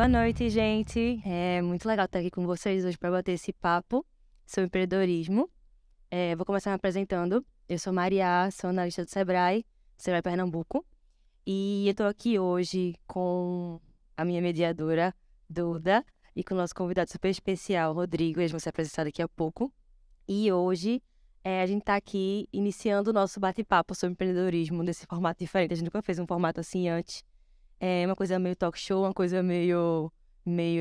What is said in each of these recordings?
Boa noite, gente. É muito legal estar aqui com vocês hoje para bater esse papo sobre empreendedorismo. Vou começar me apresentando. Eu sou Maria, sou analista do Sebrae Pernambuco. E eu estou aqui hoje com a minha mediadora, Duda, e com o nosso convidado super especial, Rodrigo. Eles vão se apresentar daqui a pouco. E hoje a gente está aqui iniciando o nosso bate-papo sobre empreendedorismo nesse formato diferente. A gente nunca fez um formato assim antes. É uma coisa meio talk show, uma coisa meio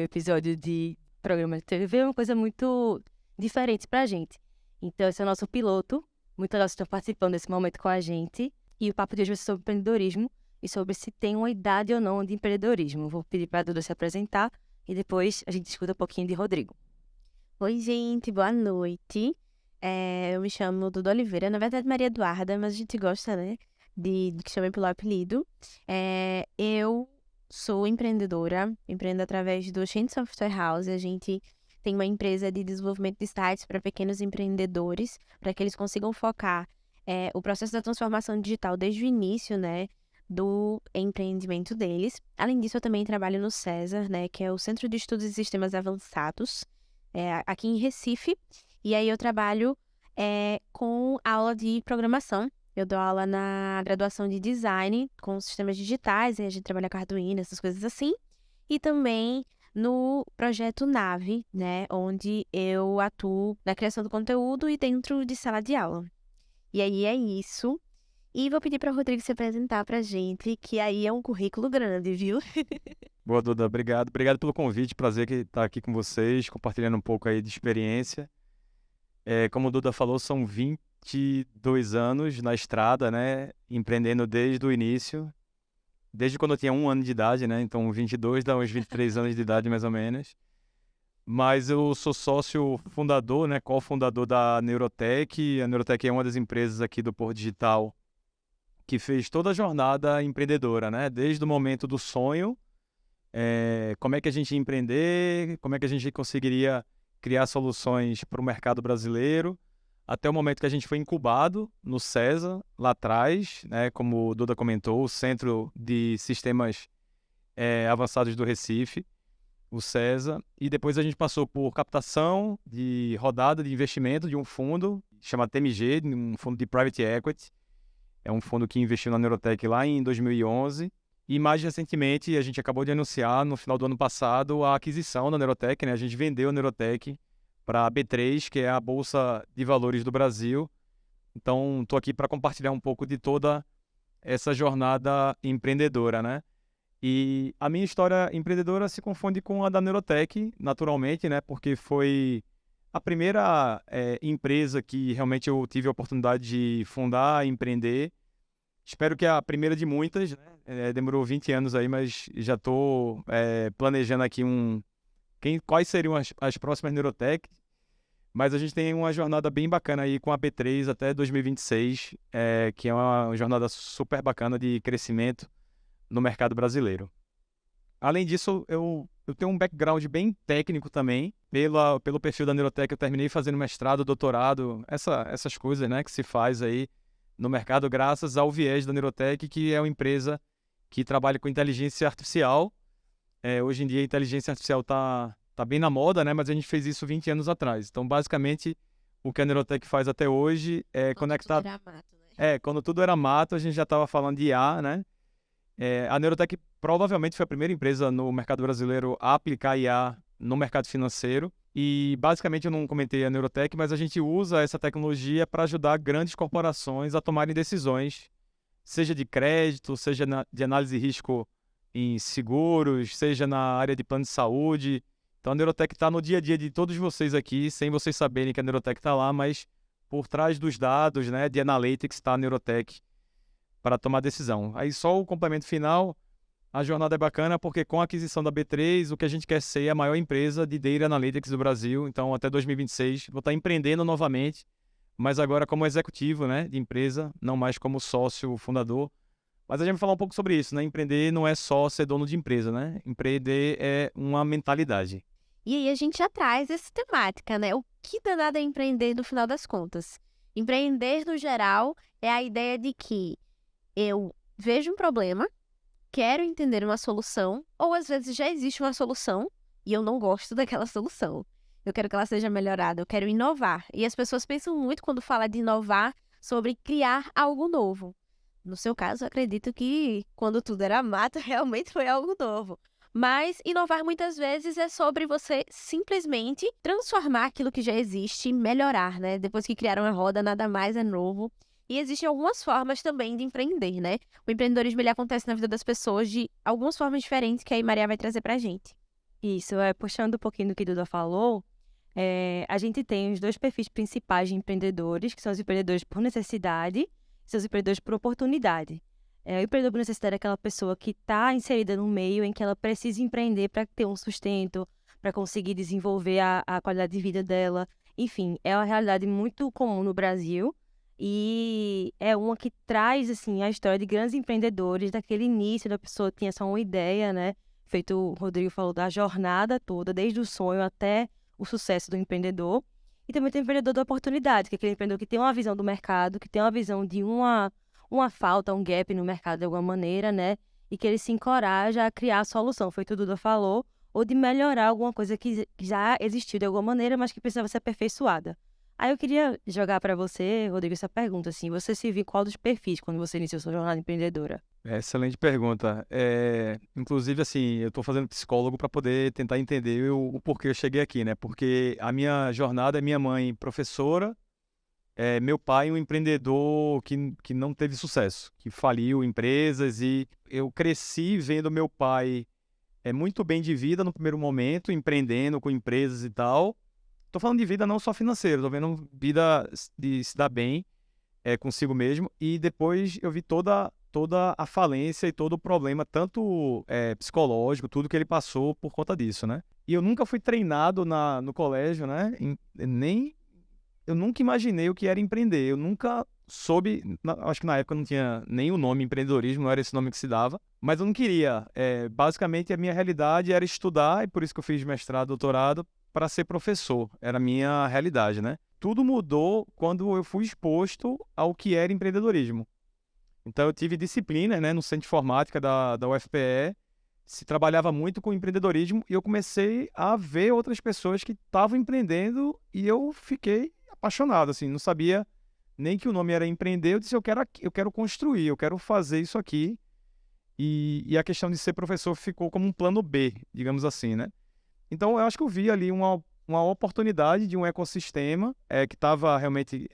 episódio de programa de TV, uma coisa muito diferente pra gente. Então, esse é o nosso piloto. Muitos de nós estão participando desse momento com a gente. E o papo de hoje vai ser sobre empreendedorismo e sobre se tem uma idade ou não de empreendedorismo. Vou pedir para a Duda se apresentar e depois a gente escuta um pouquinho de Rodrigo. Oi, gente, boa noite. Eu me chamo Duda Oliveira, na verdade Maria Eduarda, mas a gente gosta, né, de que chamem pelo apelido. Eu sou empreendedora, empreendo através do Oxente Software House. A gente tem uma empresa de desenvolvimento de sites para pequenos empreendedores, para que eles consigam focar o processo da transformação digital desde o início, né, do empreendimento deles. Além disso, eu também trabalho no César, né, que é o Centro de Estudos e Sistemas Avançados, aqui em Recife. E aí eu trabalho com aula de programação. Eu dou aula na graduação de design com sistemas digitais, aí a gente trabalha com Arduino, essas coisas assim. E também no projeto Nave, né, onde eu atuo na criação do conteúdo e dentro de sala de aula. E aí é isso. E vou pedir para o Rodrigo se apresentar para a gente, que aí é um currículo grande, viu? Boa, Duda, obrigado. Obrigado pelo convite, prazer estar aqui com vocês, compartilhando um pouco aí de experiência. Como a Duda falou, são 22 anos na estrada, né, empreendendo desde o início, desde quando eu tinha 1 ano de idade, né, então 22 dá uns 23 anos de idade mais ou menos. Mas eu sou sócio fundador, né, cofundador da Neurotech. A Neurotech é uma das empresas aqui do Porto Digital que fez toda a jornada empreendedora, né, desde o momento do sonho, como é que a gente ia empreender, como é que a gente conseguiria criar soluções para o mercado brasileiro, até o momento que a gente foi incubado no César, lá atrás, né, como o Duda comentou, o Centro de Sistemas Avançados do Recife, o César, e depois a gente passou por captação de rodada de investimento de um fundo chamado TMG, um fundo de Private Equity. É um fundo que investiu na Neurotech lá em 2011. E mais recentemente, a gente acabou de anunciar, no final do ano passado, a aquisição da Neurotech, né? A gente vendeu a Neurotech para a B3, que é a Bolsa de Valores do Brasil. Então, estou aqui para compartilhar um pouco de toda essa jornada empreendedora, né? E a minha história empreendedora se confunde com a da Neurotech, naturalmente, né? Porque foi a primeira empresa que realmente eu tive a oportunidade de fundar, empreender. Espero que a primeira de muitas, né? Demorou 20 anos aí, mas já estou planejando aqui quais seriam as próximas Neurotech. Mas a gente tem uma jornada bem bacana aí com a B3 até 2026, que é uma jornada super bacana de crescimento no mercado brasileiro. Além disso, eu tenho um background bem técnico também. Pelo perfil da Neurotech, eu terminei fazendo mestrado, doutorado, essas coisas, né, que se faz aí no mercado graças ao viés da Neurotech, que é uma empresa que trabalha com inteligência artificial. Hoje em dia a inteligência artificial tá bem na moda, né, mas a gente fez isso 20 anos atrás. Então, basicamente, o que a Neurotech faz até hoje é conectar... Tudo era mato, né? Quando tudo era mato, a gente já estava falando de IA, né? A Neurotech provavelmente foi a primeira empresa no mercado brasileiro a aplicar IA no mercado financeiro. E basicamente eu não comentei a Neurotech, mas a gente usa essa tecnologia para ajudar grandes corporações a tomarem decisões, seja de crédito, seja de análise de risco em seguros, seja na área de plano de saúde. Então a Neurotech está no dia a dia de todos vocês aqui, sem vocês saberem que a Neurotech está lá, mas por trás dos dados, né, de Analytics está a Neurotech para tomar decisão. Aí só o complemento final, a jornada é bacana porque com a aquisição da B3, o que a gente quer ser é a maior empresa de Data Analytics do Brasil. Então até 2026 vou estar empreendendo novamente, mas agora como executivo, né, de empresa, não mais como sócio fundador. Mas a gente vai falar um pouco sobre isso, né? Empreender não é só ser dono de empresa, né? Empreender é uma mentalidade. E aí a gente já traz essa temática, né? O que danado é empreender no final das contas? Empreender, no geral, é a ideia de que eu vejo um problema, quero entender uma solução, ou às vezes já existe uma solução e eu não gosto daquela solução. Eu quero que ela seja melhorada, eu quero inovar. E as pessoas pensam muito quando fala de inovar sobre criar algo novo. No seu caso, eu acredito que quando tudo era mato, realmente foi algo novo. Mas inovar muitas vezes é sobre você simplesmente transformar aquilo que já existe e melhorar, né? Depois que criaram a roda, nada mais é novo. E existem algumas formas também de empreender, né? O empreendedorismo ele acontece na vida das pessoas de algumas formas diferentes que aí Maria vai trazer pra gente. Isso, puxando um pouquinho do que Duda falou, a gente tem os dois perfis principais de empreendedores, que são os empreendedores por necessidade e são os empreendedores por oportunidade. O empreendedor por necessidade é aquela pessoa que está inserida no meio em que ela precisa empreender para ter um sustento, para conseguir desenvolver a qualidade de vida dela. Enfim, é uma realidade muito comum no Brasil e é uma que traz assim, a história de grandes empreendedores, daquele início da pessoa tinha só uma ideia, né? Feito o Rodrigo falou da jornada toda, desde o sonho até o sucesso do empreendedor. E também tem o empreendedor da oportunidade, que é aquele empreendedor que tem uma visão do mercado, que tem uma visão de uma falta, um gap no mercado de alguma maneira, né? E que ele se encoraja a criar a solução, foi tudo o Duda falou, ou de melhorar alguma coisa que já existiu de alguma maneira, mas que precisava ser aperfeiçoada. Aí eu queria jogar para você, Rodrigo, essa pergunta, assim, você se viu em qual dos perfis quando você iniciou sua jornada empreendedora? Excelente pergunta. Inclusive, assim, eu estou fazendo psicólogo para poder tentar entender o porquê eu cheguei aqui, né? Porque a minha jornada é minha mãe professora, meu pai um empreendedor que não teve sucesso, que faliu empresas e eu cresci vendo meu pai muito bem de vida no primeiro momento, empreendendo com empresas e tal. Tô falando de vida não só financeira, tô vendo vida de se dar bem consigo mesmo. E depois eu vi toda a falência e todo o problema, tanto psicológico, tudo que ele passou por conta disso, né? E eu nunca fui treinado no colégio, né? Eu nunca imaginei o que era empreender. Eu nunca soube, acho que na época não tinha nem o nome empreendedorismo, não era esse nome que se dava, mas eu não queria. Basicamente, a minha realidade era estudar, e por isso que eu fiz mestrado, doutorado, para ser professor. Era a minha realidade, né? Tudo mudou quando eu fui exposto ao que era empreendedorismo. Então, eu tive disciplina, né, no Centro de Informática da UFPE, se trabalhava muito com empreendedorismo, e eu comecei a ver outras pessoas que estavam empreendendo, e eu fiquei apaixonado, assim, não sabia nem que o nome era empreender. Eu disse, eu quero construir, eu quero fazer isso aqui, e a questão de ser professor ficou como um plano B, digamos assim, né? Então, eu acho que eu vi ali uma oportunidade de um ecossistema que estava realmente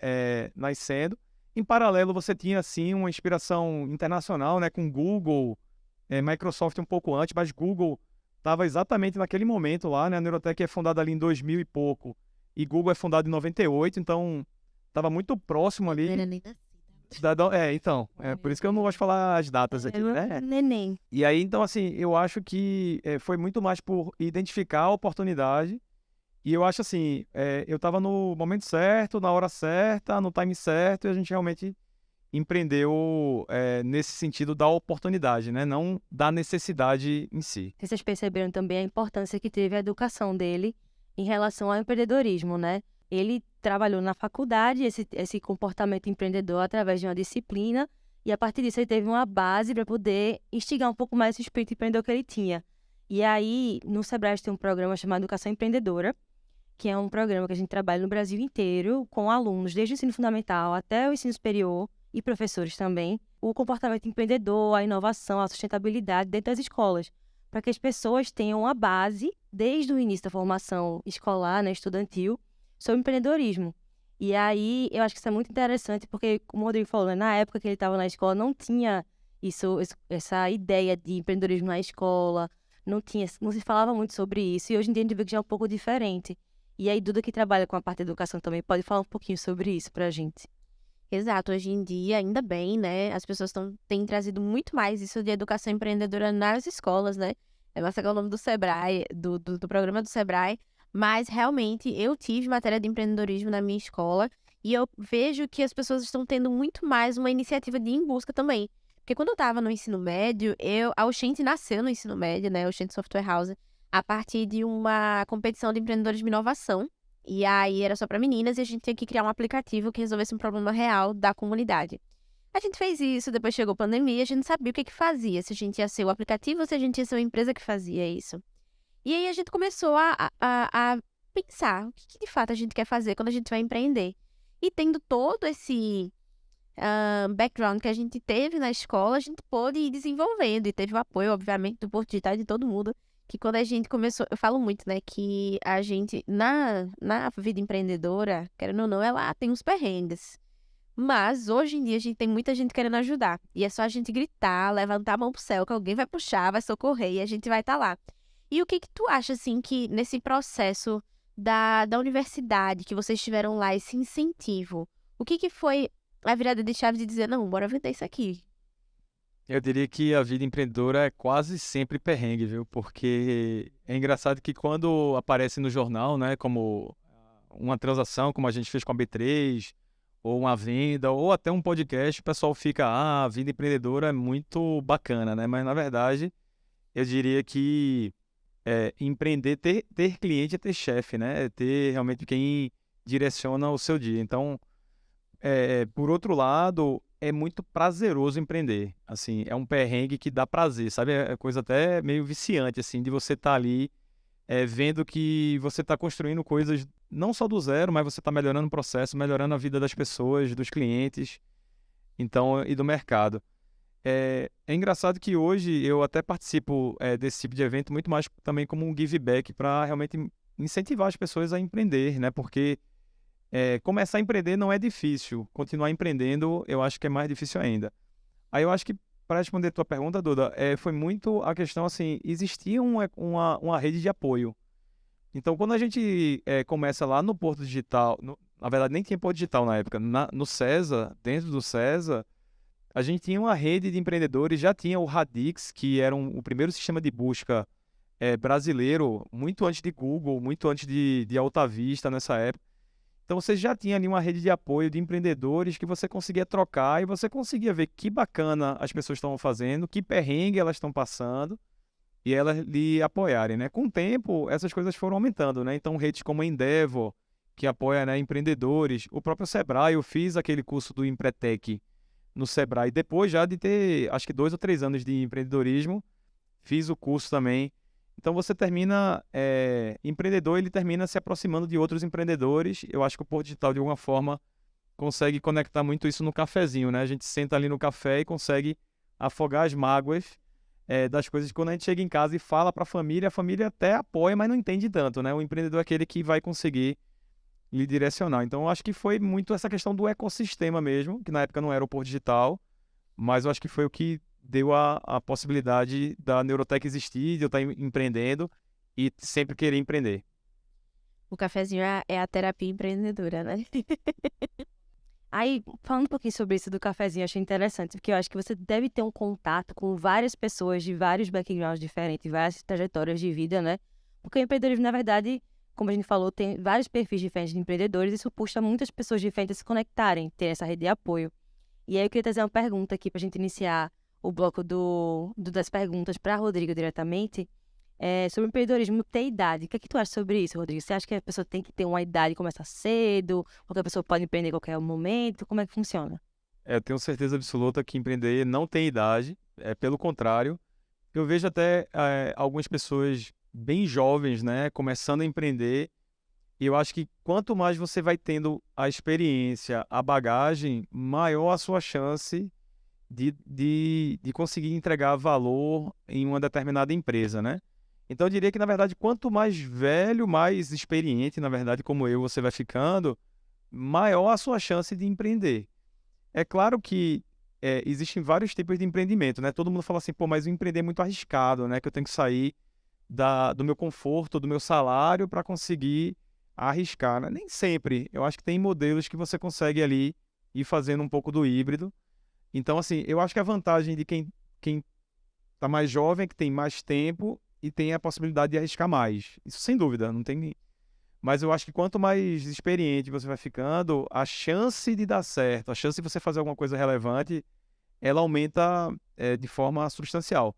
nascendo. Em paralelo, você tinha, assim, uma inspiração internacional, né, com Google, Microsoft um pouco antes, mas Google estava exatamente naquele momento lá, né? A Neurotech é fundada ali em 2000 e pouco, e Google é fundado em 98, então estava muito próximo ali. Não era nem nascida. Então, por isso que eu não gosto de falar as datas aqui, né? Neném. E aí, então, assim, eu acho que foi muito mais por identificar a oportunidade. E eu acho assim, eu estava no momento certo, na hora certa, no time certo, e a gente realmente empreendeu nesse sentido da oportunidade, né? Não da necessidade em si. Vocês perceberam também a importância que teve a educação dele em relação ao empreendedorismo, né? Ele trabalhou na faculdade esse comportamento empreendedor através de uma disciplina e a partir disso ele teve uma base para poder instigar um pouco mais esse espírito empreendedor que ele tinha. E aí, no Sebrae tem um programa chamado Educação Empreendedora, que é um programa que a gente trabalha no Brasil inteiro com alunos, desde o ensino fundamental até o ensino superior e professores também, o comportamento empreendedor, a inovação, a sustentabilidade dentro das escolas, para que as pessoas tenham uma base, desde o início da formação escolar, né, estudantil, sobre empreendedorismo. E aí, eu acho que isso é muito interessante, porque, como o Rodrigo falou, né, na época que ele estava na escola, não tinha essa ideia de empreendedorismo na escola, não se falava muito sobre isso, e hoje em dia a gente vê que já é um pouco diferente. E aí, Duda, que trabalha com a parte da educação também, pode falar um pouquinho sobre isso pra gente. Exato, hoje em dia, ainda bem, né? As pessoas têm trazido muito mais isso de educação empreendedora nas escolas, né? Nossa, que é o nome do Sebrae, do programa do Sebrae. Mas, realmente, eu tive matéria de empreendedorismo na minha escola e eu vejo que as pessoas estão tendo muito mais uma iniciativa de ir em busca também. Porque quando eu estava no ensino médio, a Oxente nasceu no ensino médio, né? A Oxente Software House, a partir de uma competição de empreendedorismo de inovação. E aí era só para meninas e a gente tinha que criar um aplicativo que resolvesse um problema real da comunidade. A gente fez isso, depois chegou a pandemia, a gente não sabia o que fazia, se a gente ia ser o aplicativo ou se a gente ia ser uma empresa que fazia isso. E aí a gente começou a pensar o que de fato a gente quer fazer quando a gente vai empreender. E tendo todo esse background que a gente teve na escola, a gente pôde ir desenvolvendo e teve o apoio, obviamente, do Porto Digital e de todo mundo. Que quando a gente começou, eu falo muito, né, que a gente, na vida empreendedora, querendo ou não, ela tem uns perrengues. Mas hoje em dia a gente tem muita gente querendo ajudar. E é só a gente gritar, levantar a mão pro céu, que alguém vai puxar, vai socorrer e a gente vai estar lá. E o que tu acha, assim, que nesse processo da universidade, que vocês tiveram lá, esse incentivo, o que foi a virada de chave de dizer, não, bora vender isso aqui? Eu diria que a vida empreendedora é quase sempre perrengue, viu? Porque é engraçado que quando aparece no jornal, né, como uma transação, como a gente fez com a B3, ou uma venda, ou até um podcast, o pessoal fica, a vida empreendedora é muito bacana, né? Mas na verdade, eu diria que empreender, ter cliente é ter chefe, né? É ter realmente quem direciona o seu dia. Então, por outro lado, é muito prazeroso empreender. Assim, é um perrengue que dá prazer, sabe? É coisa até meio viciante, assim, de você estar ali vendo que você está construindo coisas não só do zero, mas você está melhorando o processo, melhorando a vida das pessoas, dos clientes, então, e do mercado. É engraçado que hoje eu até participo desse tipo de evento muito mais também como um give back para realmente incentivar as pessoas a empreender, né? Porque começar a empreender não é difícil, continuar empreendendo eu acho que é mais difícil ainda. Aí eu acho que, para responder a tua pergunta, Duda, foi muito a questão assim, existia uma rede de apoio. Então, quando a gente começa lá no Porto Digital, na verdade nem tinha Porto Digital na época, no César, dentro do César, a gente tinha uma rede de empreendedores, já tinha o Radix, que era o primeiro sistema de busca brasileiro, muito antes de Google, muito antes de Alta Vista nessa época. Então você já tinha ali uma rede de apoio de empreendedores que você conseguia trocar e você conseguia ver que bacana as pessoas estão fazendo, que perrengue elas estão passando e elas lhe apoiarem, né? Com o tempo, essas coisas foram aumentando, né? Então redes como a Endeavor, que apoia, né, empreendedores, o próprio Sebrae, eu fiz aquele curso do Empretec no Sebrae, depois já de ter, acho que 2 ou 3 anos de empreendedorismo, fiz o curso também. Então você termina, empreendedor, ele termina se aproximando de outros empreendedores. Eu acho que o Porto Digital, de alguma forma, consegue conectar muito isso no cafezinho, né? A gente senta ali no café e consegue afogar as mágoas das coisas. Quando a gente chega em casa e fala para a família até apoia, mas não entende tanto, né? O empreendedor é aquele que vai conseguir lhe direcionar. Então eu acho que foi muito essa questão do ecossistema mesmo, que na época não era o Porto Digital, mas eu acho que foi o que deu a possibilidade da Neurotech existir, de eu estar empreendendo e sempre querer empreender. O cafezinho é a terapia empreendedora, né? Aí, falando um pouquinho sobre isso do cafezinho, eu achei interessante, porque eu acho que você deve ter um contato com várias pessoas de vários backgrounds diferentes, várias trajetórias de vida, né? Porque o empreendedorismo, na verdade, como a gente falou, tem vários perfis diferentes de empreendedores, e isso puxa muitas pessoas diferentes a se conectarem, ter essa rede de apoio. E aí eu queria trazer uma pergunta aqui para a gente iniciar o bloco das perguntas para Rodrigo diretamente. Sobre empreendedorismo, ter idade. O que é que tu acha sobre isso, Rodrigo? Você acha que a pessoa tem que ter uma idade e começar cedo? Ou que a pessoa pode empreender em qualquer momento? Como é que funciona? Eu tenho certeza absoluta que empreender não tem idade, pelo contrário. Eu vejo até algumas pessoas bem jovens, né, começando a empreender, e eu acho que quanto mais você vai tendo a experiência, a bagagem, maior a sua chance de conseguir entregar valor em uma determinada empresa, né? Então eu diria que, na verdade, quanto mais velho, mais experiente, na verdade, como eu, você vai ficando, maior a sua chance de empreender. É claro que existem vários tipos de empreendimento, né? Todo mundo fala assim, pô, mas o empreender é muito arriscado, né? Que eu tenho que sair do meu conforto, do meu salário para conseguir arriscar, né? Nem sempre. Eu acho que tem modelos que você consegue ali ir fazendo um pouco do híbrido. Então, assim, eu acho que a vantagem de quem está mais jovem é que tem mais tempo e tem a possibilidade de arriscar mais. Isso sem dúvida, não tem. Mas eu acho que quanto mais experiente você vai ficando, a chance de dar certo, a chance de você fazer alguma coisa relevante, ela aumenta de forma substancial.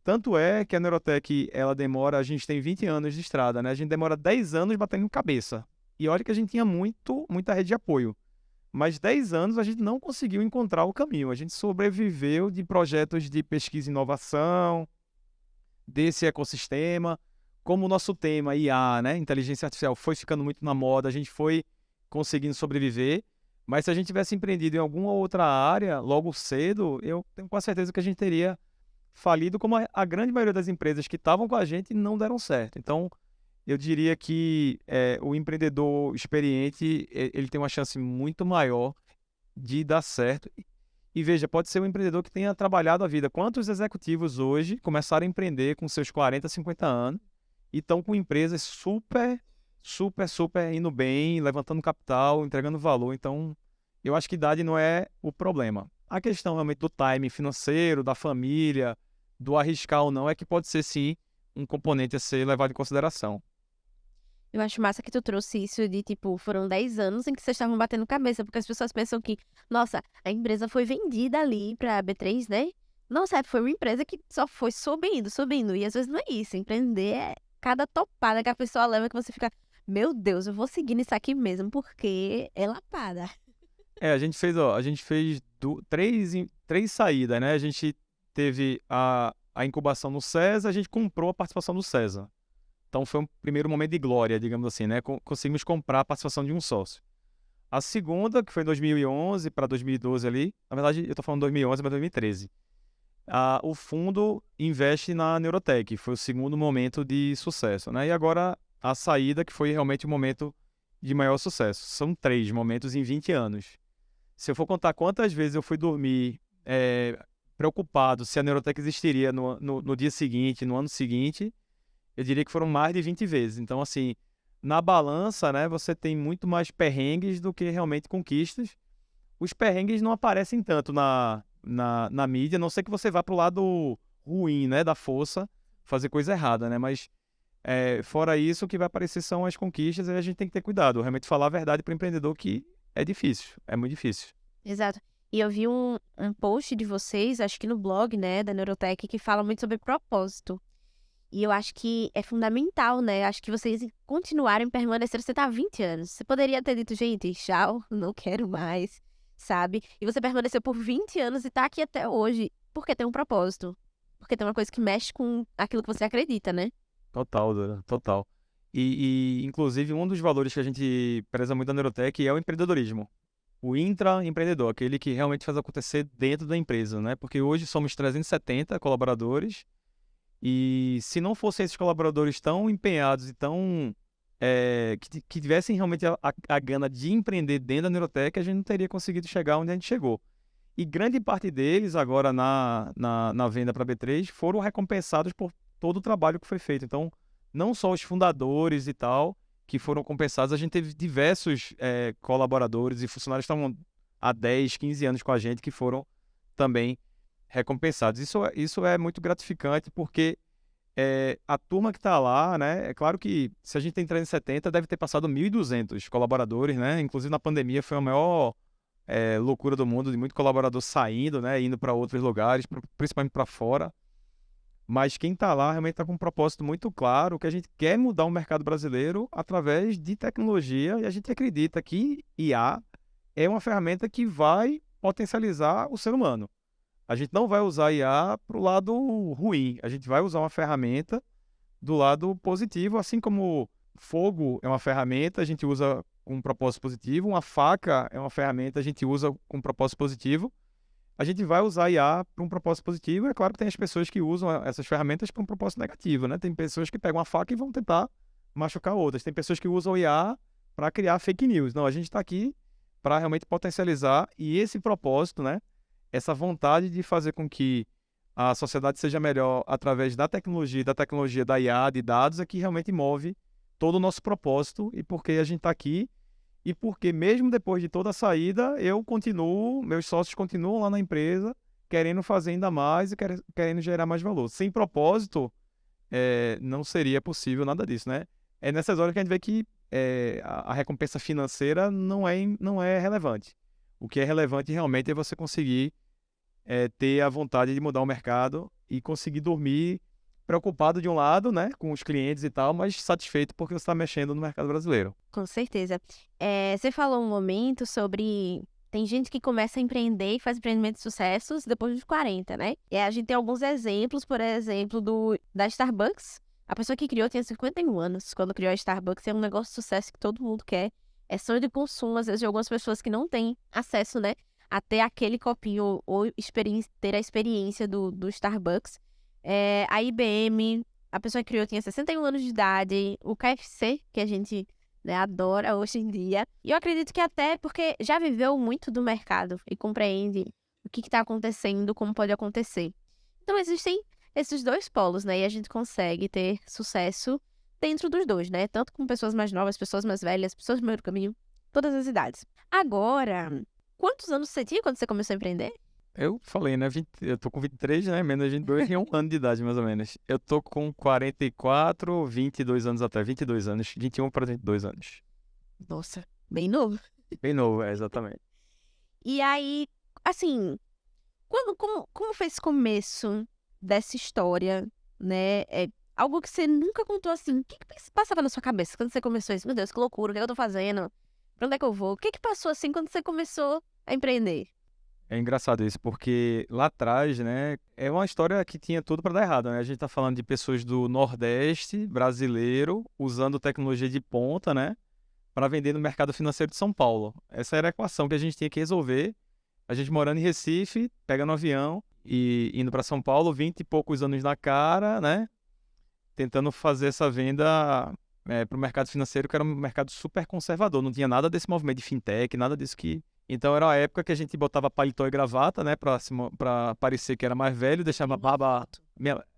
Tanto é que a Neurotech, ela demora, a gente tem 20 anos de estrada, né? A gente demora 10 anos batendo cabeça. E olha que a gente tinha muita rede de apoio. mas 10 anos a gente não conseguiu encontrar o caminho. A gente sobreviveu de projetos de pesquisa e inovação, desse ecossistema. Como o nosso tema, IA, né, inteligência artificial, foi ficando muito na moda, a gente foi conseguindo sobreviver. Mas se a gente tivesse empreendido em alguma outra área logo cedo, eu tenho quase certeza que a gente teria falido, como a grande maioria das empresas que estavam com a gente não deram certo. Então, eu diria que o empreendedor experiente, ele tem uma chance muito maior de dar certo. E veja, pode ser um empreendedor que tenha trabalhado a vida. Quantos executivos hoje começaram a empreender com seus 40, 50 anos e estão com empresas super, super, super indo bem, levantando capital, entregando valor. Então, eu acho que idade não é o problema. A questão realmente do time financeiro, da família, do arriscar ou não, é que pode ser sim um componente a ser levado em consideração. Eu acho massa que tu trouxe isso de, tipo, foram 10 anos em que vocês estavam batendo cabeça, porque as pessoas pensam que, nossa, a empresa foi vendida ali pra B3, né? Nossa, foi uma empresa que só foi subindo, subindo. E às vezes não é isso. Empreender é cada topada que a pessoa leva que você fica, meu Deus, eu vou seguir nisso aqui mesmo, porque é lapada. A gente fez, três saídas, né? A gente teve a incubação no César, a gente comprou a participação do César. Então foi um primeiro momento de glória, digamos assim, né? Conseguimos comprar a participação de um sócio. A segunda, que foi em 2011 para 2012 ali, na verdade eu estou falando 2011 para 2013, o fundo investe na Neurotech, foi o segundo momento de sucesso, né? E agora a saída, que foi realmente o momento de maior sucesso. São 3 momentos em 20 anos. Se eu for contar quantas vezes eu fui dormir preocupado se a Neurotech existiria no dia seguinte, no ano seguinte, eu diria que foram mais de 20 vezes. Então, assim, na balança, né, você tem muito mais perrengues do que realmente conquistas. Os perrengues não aparecem tanto na mídia, a não ser que você vá para o lado ruim, né, da força, fazer coisa errada, né? Mas, fora isso, o que vai aparecer são as conquistas e a gente tem que ter cuidado. Realmente falar a verdade para o empreendedor que é difícil, é muito difícil. Exato. E eu vi um post de vocês, acho que no blog, né, da Neurotech, que fala muito sobre propósito. E eu acho que é fundamental, né? Acho que vocês continuarem permanecendo. Você tá há 20 anos. Você poderia ter dito, gente, tchau, não quero mais, sabe? E você permaneceu por 20 anos e tá aqui até hoje. Porque tem um propósito. Porque tem uma coisa que mexe com aquilo que você acredita, né? Total, Dora, total. Inclusive, um dos valores que a gente preza muito na Neurotech é o empreendedorismo. O intraempreendedor, aquele que realmente faz acontecer dentro da empresa, né? Porque hoje somos 370 colaboradores e se não fossem esses colaboradores tão empenhados e tão... que tivessem realmente a gana de empreender dentro da Neurotech, a gente não teria conseguido chegar onde a gente chegou. E grande parte deles, agora na venda para a B3, foram recompensados por todo o trabalho que foi feito. Então, não só os fundadores e tal, que foram compensados, a gente teve diversos colaboradores e funcionários que estavam há 10, 15 anos com a gente, que foram também recompensados. Isso é muito gratificante, porque a turma que está lá, né? É claro que se a gente tem 370, deve ter passado 1.200 colaboradores, né? Inclusive na pandemia foi a maior loucura do mundo, de muito colaborador saindo, né? Indo para outros lugares, principalmente para fora. Mas quem está lá realmente está com um propósito muito claro, que a gente quer mudar o mercado brasileiro através de tecnologia, e a gente acredita que IA é uma ferramenta que vai potencializar o ser humano. A gente não vai usar IA para o lado ruim, a gente vai usar uma ferramenta do lado positivo, assim como fogo é uma ferramenta, a gente usa com um propósito positivo, uma faca é uma ferramenta, a gente usa com um propósito positivo. A gente vai usar IA para um propósito positivo. É claro que tem as pessoas que usam essas ferramentas para um propósito negativo, né? Tem pessoas que pegam a faca e vão tentar machucar outras. Tem pessoas que usam IA para criar fake news. Não, a gente está aqui para realmente potencializar, e esse propósito, né? Essa vontade de fazer com que a sociedade seja melhor através da tecnologia da IA, de dados, é que realmente move todo o nosso propósito e porque a gente está aqui. E porque mesmo depois de toda a saída, meus sócios continuam lá na empresa, querendo fazer ainda mais e querendo gerar mais valor. Sem propósito, não seria possível nada disso, né? É nessas horas que a gente vê que a recompensa financeira não é relevante. O que é relevante realmente é você conseguir ter a vontade de mudar o mercado e conseguir dormir preocupado de um lado, né, com os clientes e tal, mas satisfeito porque você está mexendo no mercado brasileiro. Com certeza. Você falou um momento sobre... Tem gente que começa a empreender e faz empreendimento de sucessos depois dos 40, né? E aí a gente tem alguns exemplos, por exemplo, da Starbucks. A pessoa que criou tinha 51 anos. Quando criou a Starbucks, é um negócio de sucesso que todo mundo quer. É sonho de consumo, às vezes, de algumas pessoas que não têm acesso, né? A ter aquele copinho ou ter a experiência do Starbucks. A IBM, a pessoa que criou tinha 61 anos de idade. O KFC, que a gente, né, adora hoje em dia. E eu acredito que até porque já viveu muito do mercado e compreende o que está acontecendo, como pode acontecer. Então, existem esses dois polos, né? E a gente consegue ter sucesso dentro dos dois, né? Tanto com pessoas mais novas, pessoas mais velhas, pessoas do meio do caminho, todas as idades. Agora, quantos anos você tinha quando você começou a empreender? Eu falei, né? Eu tô com 23, né? Menos de 22 e 1 ano de idade, mais ou menos. Eu tô com 44, 22 anos até. 22 anos. 21 para 22 anos. Nossa, bem novo. Bem novo, exatamente. E aí, assim, como foi esse começo dessa história, né? Algo que você nunca contou assim. O que passava na sua cabeça quando você começou isso? Meu Deus, que loucura, o que eu tô fazendo? Pra onde é que eu vou? O que passou assim quando você começou a empreender? É engraçado isso, porque lá atrás, né, é uma história que tinha tudo para dar errado, né? A gente tá falando de pessoas do Nordeste brasileiro usando tecnologia de ponta, né, para vender no mercado financeiro de São Paulo. Essa era a equação que a gente tinha que resolver. A gente morando em Recife, pegando um avião e indo para São Paulo, 20 e poucos anos na cara, né, tentando fazer essa venda para o mercado financeiro, que era um mercado super conservador. Não tinha nada desse movimento de fintech, nada disso que... Então era a época que a gente botava paletó e gravata, né, pra parecer que era mais velho, deixava a barba...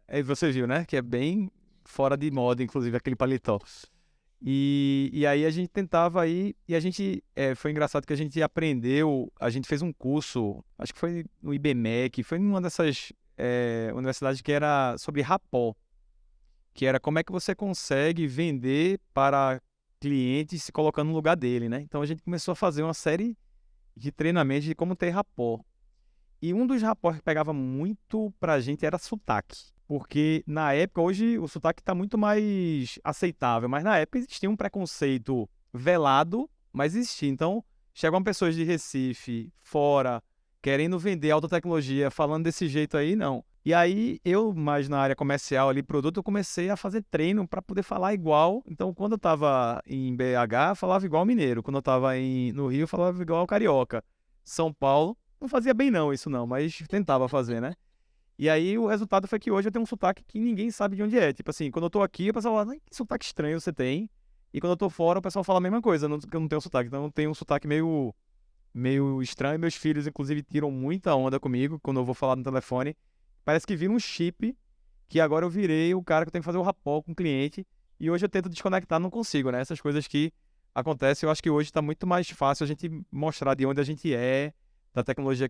Aí você viu, né, que é bem fora de moda, inclusive, aquele paletó. E aí a gente tentava aí, e a gente... foi engraçado que a gente aprendeu, a gente fez um curso, acho que foi no IBMEC, foi numa dessas universidades que era sobre rapó, que era como é que você consegue vender para clientes se colocando no lugar dele, né? Então a gente começou a fazer uma série de treinamentos de como ter rapó. E um dos rapós que pegava muito pra gente era sotaque. Porque na época, hoje o sotaque está muito mais aceitável, mas na época existia um preconceito velado, mas existia. Então, chegam pessoas de Recife, fora, querendo vender alta tecnologia, falando desse jeito aí, não. E aí, eu, mais na área comercial ali, produto, eu comecei a fazer treino para poder falar igual. Então, quando eu estava em BH, eu falava igual mineiro. Quando eu estava no Rio, eu falava igual carioca. São Paulo, não fazia bem não isso não, mas tentava fazer, né? E aí, o resultado foi que hoje eu tenho um sotaque que ninguém sabe de onde é. Tipo assim, quando eu tô aqui, o pessoal fala, que sotaque estranho você tem. E quando eu tô fora, o pessoal fala a mesma coisa, que eu não tenho sotaque. Então, eu tenho um sotaque meio estranho. Meus filhos, inclusive, tiram muita onda comigo quando eu vou falar no telefone. Parece que vira um chip, que agora eu virei o cara que tem que fazer o rapport com o cliente. E hoje eu tento desconectar, não consigo, né? Essas coisas que acontecem, eu acho que hoje está muito mais fácil a gente mostrar de onde a gente é, da tecnologia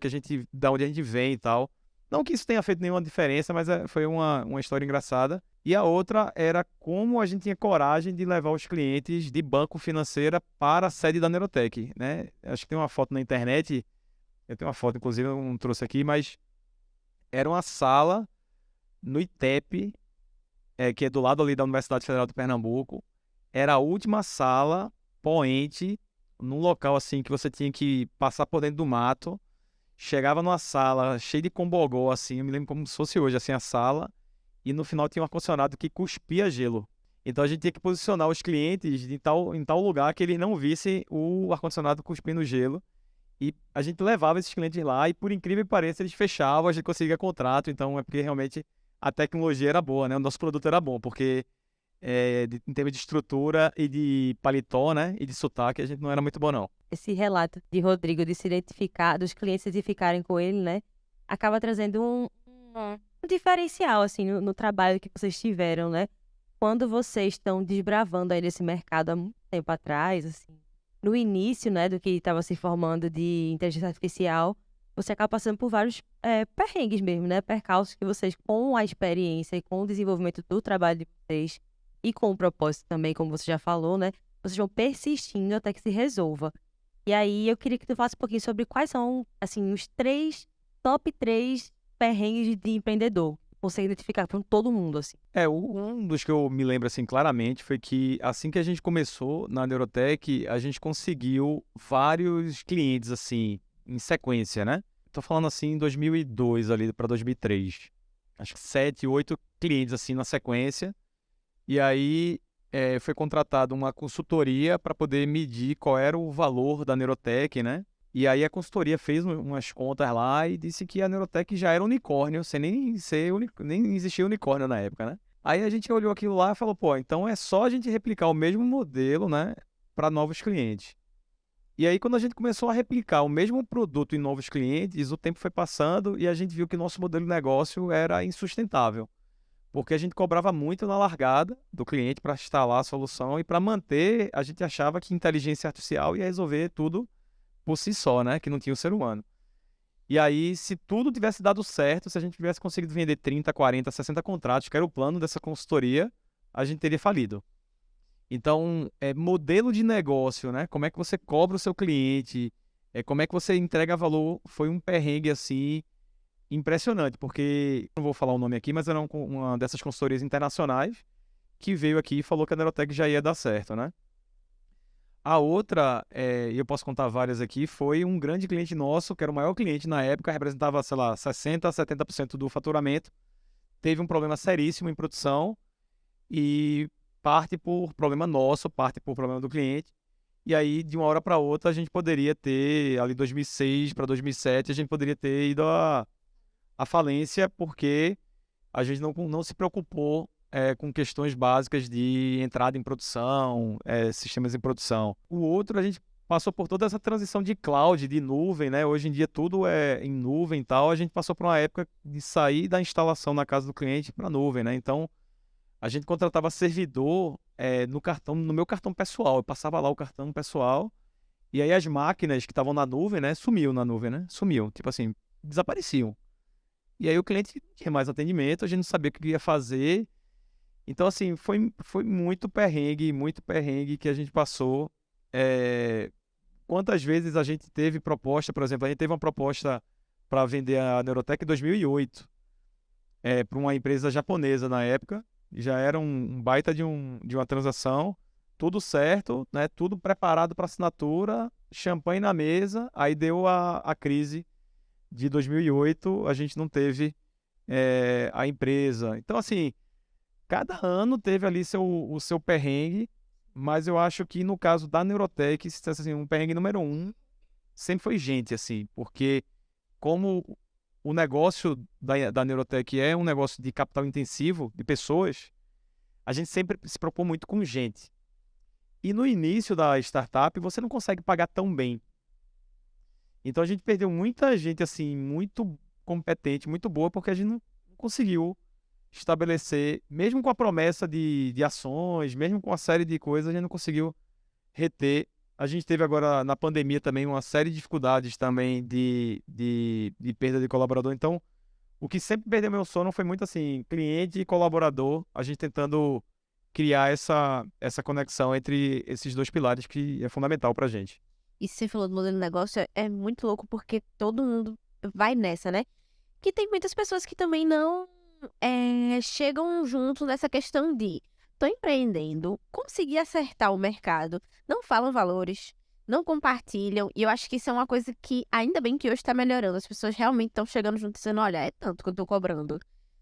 da onde a gente vem e tal. Não que isso tenha feito nenhuma diferença, mas foi uma história engraçada. E a outra era como a gente tinha coragem de levar os clientes de banco financeira para a sede da Neurotech, né? Acho que tem uma foto na internet, eu tenho uma foto, inclusive, eu não trouxe aqui, mas era uma sala no ITEP, que é do lado ali da Universidade Federal de Pernambuco. Era a última sala poente, num local assim que você tinha que passar por dentro do mato. Chegava numa sala cheia de combogó, assim, eu me lembro como se fosse hoje, assim, a sala. E no final tinha um ar-condicionado que cuspia gelo. Então a gente tinha que posicionar os clientes em tal lugar que eles não vissem o ar-condicionado cuspindo gelo. E a gente levava esses clientes lá e, por incrível que pareça, eles fechavam, a gente conseguia contrato. Então é porque realmente a tecnologia era boa, né? O nosso produto era bom, porque em termos de estrutura e de paletó, né? E de sotaque, a gente não era muito bom, não. Esse relato de Rodrigo de se identificar, dos clientes se identificarem com ele, né? Acaba trazendo um diferencial, assim, no trabalho que vocês tiveram, né? Quando vocês estão desbravando aí nesse mercado há muito tempo atrás, assim, no início, né, do que estava se formando de inteligência artificial, você acaba passando por vários perrengues mesmo, né? Percalços que vocês, com a experiência e com o desenvolvimento do trabalho de vocês e com o propósito também, como você já falou, né? Vocês vão persistindo até que se resolva. E aí eu queria que tu falasse um pouquinho sobre quais são, assim, os top 3 perrengues de empreendedor. consegue identificar para todo mundo, assim. Um dos que eu me lembro, assim, claramente, foi que assim que a gente começou na Neurotech, a gente conseguiu vários clientes, assim, em sequência, né? Tô falando, assim, em 2002 ali para 2003. Acho que 7, 8 clientes, assim, na sequência. E aí foi contratada uma consultoria para poder medir qual era o valor da Neurotech, né? E aí a consultoria fez umas contas lá e disse que a Neurotech já era unicórnio, sem nem existia unicórnio na época, né? Aí a gente olhou aquilo lá e falou, pô, então é só a gente replicar o mesmo modelo, né, para novos clientes. E aí quando a gente começou a replicar o mesmo produto em novos clientes, o tempo foi passando e a gente viu que o nosso modelo de negócio era insustentável. Porque a gente cobrava muito na largada do cliente para instalar a solução e para manter, a gente achava que inteligência artificial ia resolver tudo por si só, né? Que não tinha o ser humano. E aí, se tudo tivesse dado certo, se a gente tivesse conseguido vender 30, 40, 60 contratos, que era o plano dessa consultoria, a gente teria falido. Então, modelo de negócio, né? Como é que você cobra o seu cliente, como é que você entrega valor, foi um perrengue assim impressionante, porque não vou falar o nome aqui, mas era uma dessas consultorias internacionais que veio aqui e falou que a Neurotech já ia dar certo, né? A outra, e eu posso contar várias aqui, foi um grande cliente nosso, que era o maior cliente na época, representava, sei lá, 60%, 70% do faturamento. Teve um problema seríssimo em produção e parte por problema nosso, parte por problema do cliente. E aí, de uma hora para outra, a gente poderia ter, ali 2006 para 2007, a gente poderia ter ido à falência porque a gente não se preocupou com questões básicas de entrada em produção, sistemas em produção. O outro, a gente passou por toda essa transição de cloud, de nuvem, né? Hoje em dia tudo é em nuvem e tal. A gente passou por uma época de sair da instalação na casa do cliente para nuvem, né? Então, a gente contratava servidor no meu cartão pessoal. Eu passava lá o cartão pessoal e aí as máquinas que estavam na nuvem, né? Sumiam na nuvem, né? Sumiam, tipo assim, desapareciam. E aí o cliente não tinha mais atendimento, a gente não sabia o que ia fazer. Então, assim, foi muito perrengue que a gente passou. Quantas vezes a gente teve proposta, por exemplo, a gente teve uma proposta para vender a Neurotech em 2008, para uma empresa japonesa na época, já era um baita de uma transação, tudo certo, né, tudo preparado para assinatura, champanhe na mesa, aí deu a crise de 2008, a gente não teve a empresa. Então, assim, cada ano teve ali o seu perrengue, mas eu acho que no caso da Neurotech, assim, um perrengue número 1 sempre foi gente, assim, porque como o negócio da Neurotech é um negócio de capital intensivo, de pessoas, a gente sempre se preocupou muito com gente. E no início da startup, você não consegue pagar tão bem. Então a gente perdeu muita gente, assim, muito competente, muito boa, porque a gente não conseguiu estabelecer, mesmo com a promessa de ações, mesmo com uma série de coisas, a gente não conseguiu reter. A gente teve agora, na pandemia também, uma série de dificuldades também de perda de colaborador. Então, o que sempre perdeu meu sono foi muito assim, cliente e colaborador, a gente tentando criar essa conexão entre esses dois pilares que é fundamental pra gente. E você falou do modelo de negócio, é muito louco porque todo mundo vai nessa, né? Que tem muitas pessoas que também não chegam junto nessa questão de tô empreendendo, conseguir acertar o mercado, não falam valores, não compartilham. E eu acho que isso é uma coisa que, ainda bem que hoje tá melhorando. As pessoas realmente estão chegando junto e dizendo, olha, é tanto que eu tô cobrando,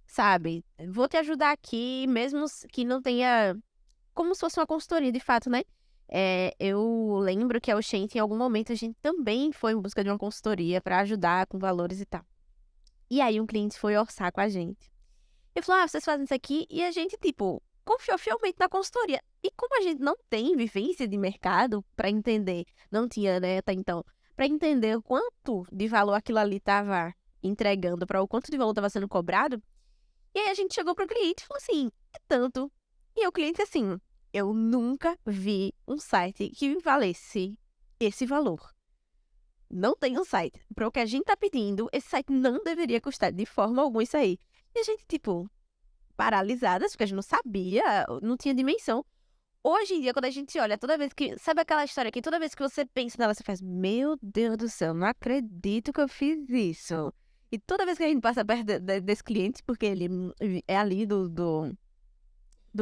sabe? Vou te ajudar aqui, mesmo que não tenha... Como se fosse uma consultoria, de fato, né? Eu lembro que a Oxente, em algum momento, a gente também foi em busca de uma consultoria para ajudar com valores e tal. E aí um cliente foi orçar com a gente. Ele falou, vocês fazem isso aqui? E a gente, tipo, confiou fielmente na consultoria. E como a gente não tem vivência de mercado para entender, não tinha, né, até então, para entender o quanto de valor aquilo ali estava entregando, para o quanto de valor estava sendo cobrado, e aí a gente chegou pro cliente e falou assim, é tanto. E o cliente, assim, eu nunca vi um site que valesse esse valor. Não tem um site. Para o que a gente tá pedindo, esse site não deveria custar de forma alguma isso aí. E a gente, tipo, paralisadas, porque a gente não sabia, não tinha dimensão. Hoje em dia, quando a gente olha, toda vez que... Sabe aquela história que toda vez que você pensa nela, você faz, meu Deus do céu, não acredito que eu fiz isso. E toda vez que a gente passa perto desse cliente, porque ele é ali do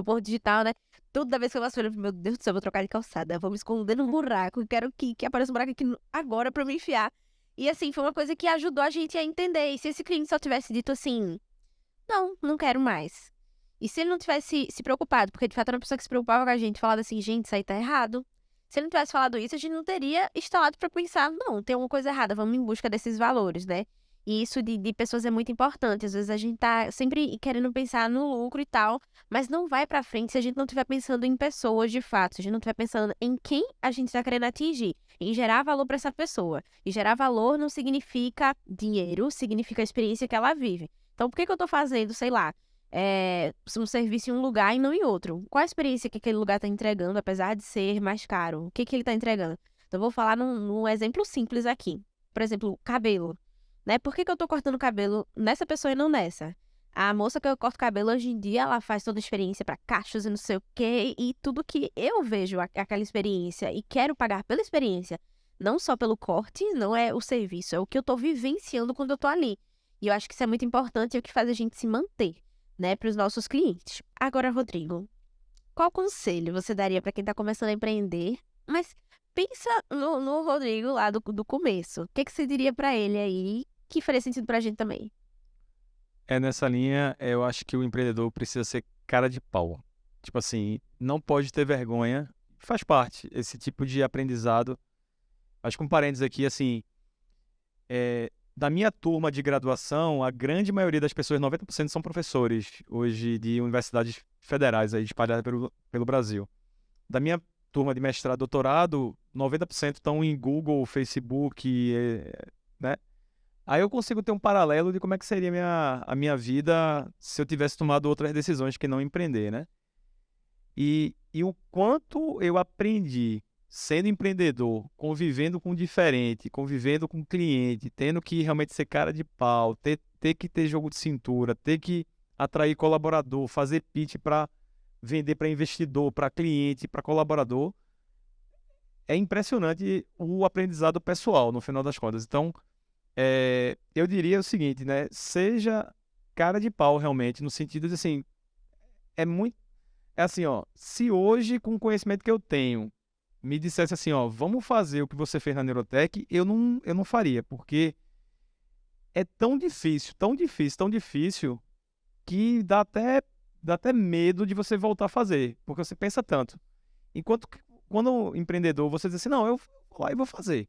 Porto Digital, né? Toda vez que eu passo por ele, meu Deus do céu, eu vou trocar de calçada, eu vou me esconder num buraco, eu quero que apareça um buraco aqui agora pra eu me enfiar. E assim, foi uma coisa que ajudou a gente a entender. E se esse cliente só tivesse dito assim, não quero mais. E se ele não tivesse se preocupado, porque de fato era uma pessoa que se preocupava com a gente, falava assim, gente, isso aí tá errado. Se ele não tivesse falado isso, a gente não teria instalado pra pensar, não, tem alguma coisa errada, vamos em busca desses valores, né? E isso de pessoas é muito importante. Às vezes a gente tá sempre querendo pensar no lucro e tal, mas não vai pra frente se a gente não estiver pensando em pessoas de fato, se a gente não estiver pensando em quem a gente tá querendo atingir, em gerar valor pra essa pessoa. E gerar valor não significa dinheiro, significa a experiência que ela vive. Então, por que eu tô fazendo, sei lá, um serviço em um lugar e não em outro? Qual a experiência que aquele lugar tá entregando, apesar de ser mais caro? O que ele tá entregando? Então, eu vou falar num exemplo simples aqui. Por exemplo, cabelo. Né? Por que eu tô cortando cabelo nessa pessoa e não nessa? A moça que eu corto cabelo hoje em dia, ela faz toda a experiência pra cachos e não sei o quê, e tudo que eu vejo aquela experiência e quero pagar pela experiência, não só pelo corte, não é o serviço, é o que eu tô vivenciando quando eu tô ali. E eu acho que isso é muito importante e é o que faz a gente se manter, né, pros nossos clientes. Agora, Rodrigo, qual conselho você daria pra quem tá começando a empreender, mas pensa no Rodrigo lá do começo? O que você diria pra ele aí que faria sentido pra gente também? Nessa linha, eu acho que o empreendedor precisa ser cara de pau. Tipo assim, não pode ter vergonha. Faz parte esse tipo de aprendizado. Mas com parênteses aqui, assim, da minha turma de graduação, a grande maioria das pessoas, 90% são professores hoje de universidades federais aí espalhadas pelo Brasil. Da minha turma de mestrado e doutorado, 90% estão em Google, Facebook, né? Aí eu consigo ter um paralelo de como é que seria a minha vida se eu tivesse tomado outras decisões que não empreender, né? E o quanto eu aprendi sendo empreendedor, convivendo com o diferente, convivendo com o cliente, tendo que realmente ser cara de pau, ter que ter jogo de cintura, ter que atrair colaborador, fazer pitch para vender para investidor, para cliente, para colaborador, é impressionante o aprendizado pessoal, no final das contas. Então, eu diria o seguinte, né? Seja cara de pau realmente, no sentido de assim, é muito. É assim, ó, se hoje, com o conhecimento que eu tenho, me dissesse assim, ó, vamos fazer o que você fez na Neurotech, eu não faria, porque é tão difícil, tão difícil, tão difícil, que dá até medo de você voltar a fazer, porque você pensa tanto. Enquanto que, quando empreendedor, você diz assim, não, eu vou lá e vou fazer.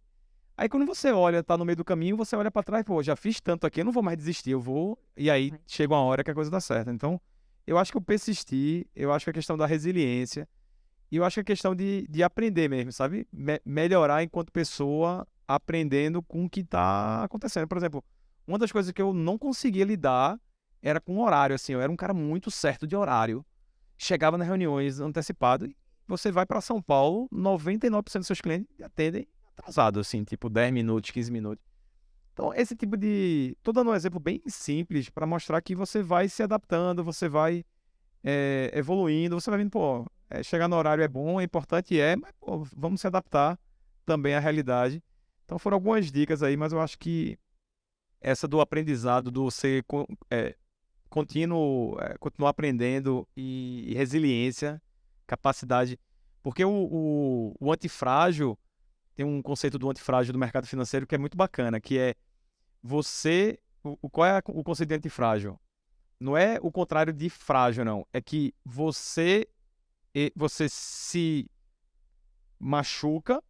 Aí quando você olha, tá no meio do caminho, você olha pra trás, pô, já fiz tanto aqui, eu não vou mais desistir, eu vou. E aí chega uma hora que a coisa dá certo. Então, eu acho que o persistir, eu acho que a questão da resiliência, e eu acho que a questão de aprender mesmo, sabe? Melhorar enquanto pessoa, aprendendo com o que tá acontecendo. Por exemplo, uma das coisas que eu não conseguia lidar era com horário, assim, eu era um cara muito certo de horário. Chegava nas reuniões antecipado, e você vai para São Paulo, 99% dos seus clientes atendem atrasado, assim, tipo 10 minutos, 15 minutos. Então, esse tipo de... Tô dando um exemplo bem simples para mostrar que você vai se adaptando, você vai evoluindo, você vai vendo, pô, chegar no horário é bom, é importante, mas, pô, vamos se adaptar também à realidade. Então, foram algumas dicas aí, mas eu acho que essa do aprendizado, do ser continuar aprendendo e resiliência, capacidade... Porque o antifrágil, tem um conceito do antifrágil do mercado financeiro que é muito bacana, que é você... Qual é o conceito de antifrágil? Não é o contrário de frágil, não. É que você se machuca,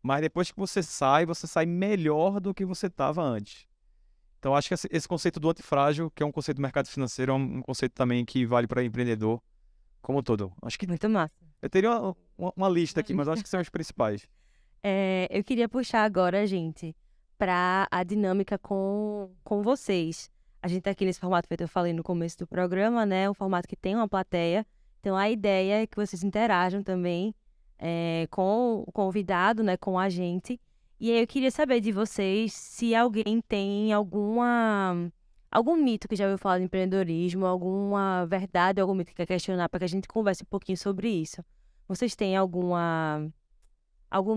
mas depois que você sai melhor do que você estava antes. Então, acho que esse conceito do antifrágil, que é um conceito do mercado financeiro, é um conceito também que vale para empreendedor como um todo. Acho que Muito massa. eu teria uma lista aqui, mas acho que são os principais. Eu queria puxar agora, gente, para a dinâmica com vocês. A gente tá aqui nesse formato que eu falei no começo do programa, né? Um formato que tem uma plateia. Então, a ideia é que vocês interajam também com o convidado, né? Com a gente. E aí, eu queria saber de vocês se alguém tem algum mito que já ouviu falar de empreendedorismo, alguma verdade, algum mito que quer questionar, para que a gente converse um pouquinho sobre isso. Vocês têm algum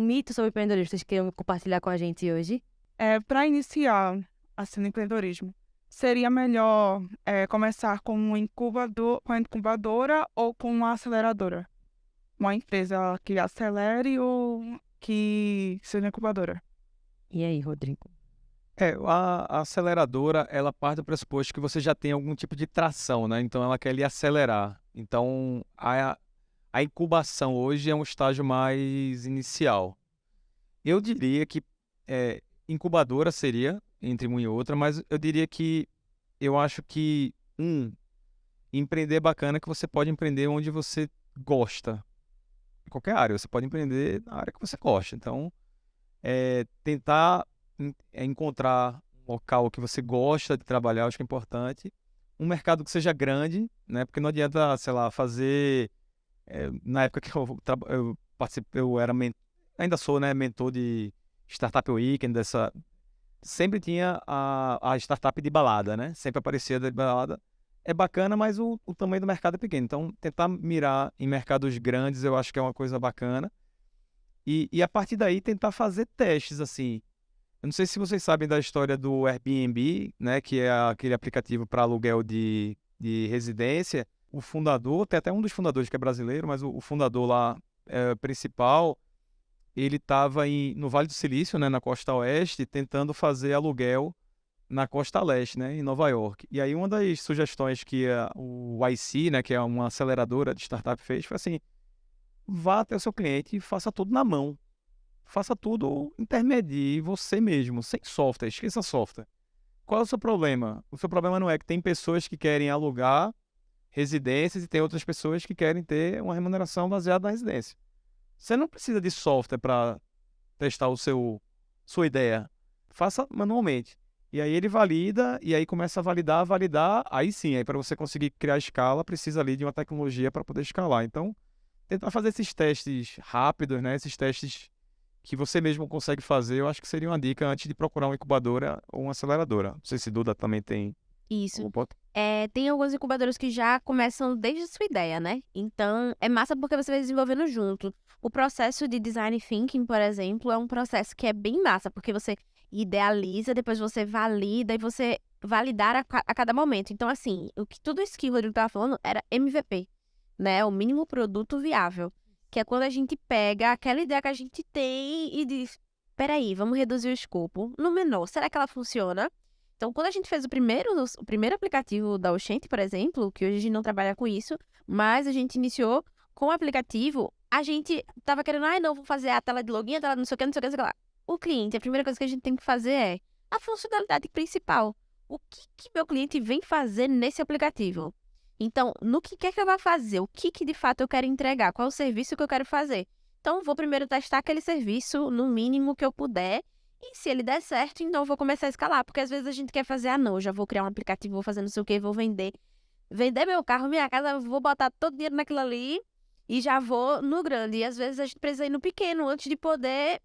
mito sobre empreendedorismo que vocês queiram compartilhar com a gente hoje? Para iniciar, assim, no empreendedorismo. Seria melhor começar com um incubador, com a incubadora ou com uma aceleradora? Uma empresa que acelere ou que seja incubadora? E aí, Rodrigo? A aceleradora, ela parte do pressuposto que você já tem algum tipo de tração, né? Então, ela quer lhe acelerar. Então, a incubação hoje é um estágio mais inicial. Eu diria que incubadora seria, entre uma e outra, mas eu diria que eu acho que, empreender é bacana que você pode empreender onde você gosta. Em qualquer área, você pode empreender na área que você gosta. Então, tentar encontrar um local que você gosta de trabalhar, acho que é importante. Um mercado que seja grande, né? Porque não adianta, sei lá, fazer... na época que eu participei, ainda sou, né, mentor de Startup Weekend, sempre tinha a startup de balada, né? Sempre aparecia de balada. É bacana, mas o tamanho do mercado é pequeno. Então, tentar mirar em mercados grandes, eu acho que é uma coisa bacana. E a partir daí, tentar fazer testes, assim. Eu não sei se vocês sabem da história do Airbnb, né? Que é aquele aplicativo para aluguel de residência. O fundador, tem até um dos fundadores que é brasileiro, mas o fundador lá, principal, ele estava no Vale do Silício, né? Na costa oeste, tentando fazer aluguel na costa leste, né, em Nova York. E aí uma das sugestões que o YC, né, que é uma aceleradora de startup, fez foi assim: vá até o seu cliente e faça tudo na mão. Faça tudo, intermedie você mesmo, sem software, esqueça software. Qual é o seu problema? O seu problema não é que tem pessoas que querem alugar residências e tem outras pessoas que querem ter uma remuneração baseada na residência. Você não precisa de software para testar sua ideia. Faça manualmente. E aí ele valida, e aí começa a validar, aí sim, aí para você conseguir criar escala, precisa ali de uma tecnologia para poder escalar. Então, tentar fazer esses testes rápidos, né? Esses testes que você mesmo consegue fazer, eu acho que seria uma dica antes de procurar uma incubadora ou uma aceleradora. Não sei se Duda também tem Isso. algum ponto. Tem alguns incubadoras que já começam desde a sua ideia, né? Então, é massa porque você vai desenvolvendo junto. O processo de design thinking, por exemplo, é um processo que é bem massa, porque você idealiza, depois você valida e você validar a cada momento. Então, assim, tudo isso que o Rodrigo estava falando era MVP, né? O mínimo produto viável. Que é quando a gente pega aquela ideia que a gente tem e diz: peraí, vamos reduzir o escopo no menor. Será que ela funciona? Então, quando a gente fez o primeiro aplicativo da Oxente, por exemplo, que hoje a gente não trabalha com isso, mas a gente iniciou com o aplicativo, a gente tava querendo, não, vou fazer a tela de login, a tela de não sei o que, não sei o que, não sei o que lá. O cliente, a primeira coisa que a gente tem que fazer é a funcionalidade principal. O que meu cliente vem fazer nesse aplicativo? Então, no que quer que eu vá fazer? O que de fato eu quero entregar? Qual é o serviço que eu quero fazer? Então, vou primeiro testar aquele serviço no mínimo que eu puder. E se ele der certo, então eu vou começar a escalar. Porque às vezes a gente quer fazer, não, eu já vou criar um aplicativo, vou fazer não sei o que, vou vender. Vender meu carro, minha casa, vou botar todo o dinheiro naquilo ali e já vou no grande. E às vezes a gente precisa ir no pequeno antes de poder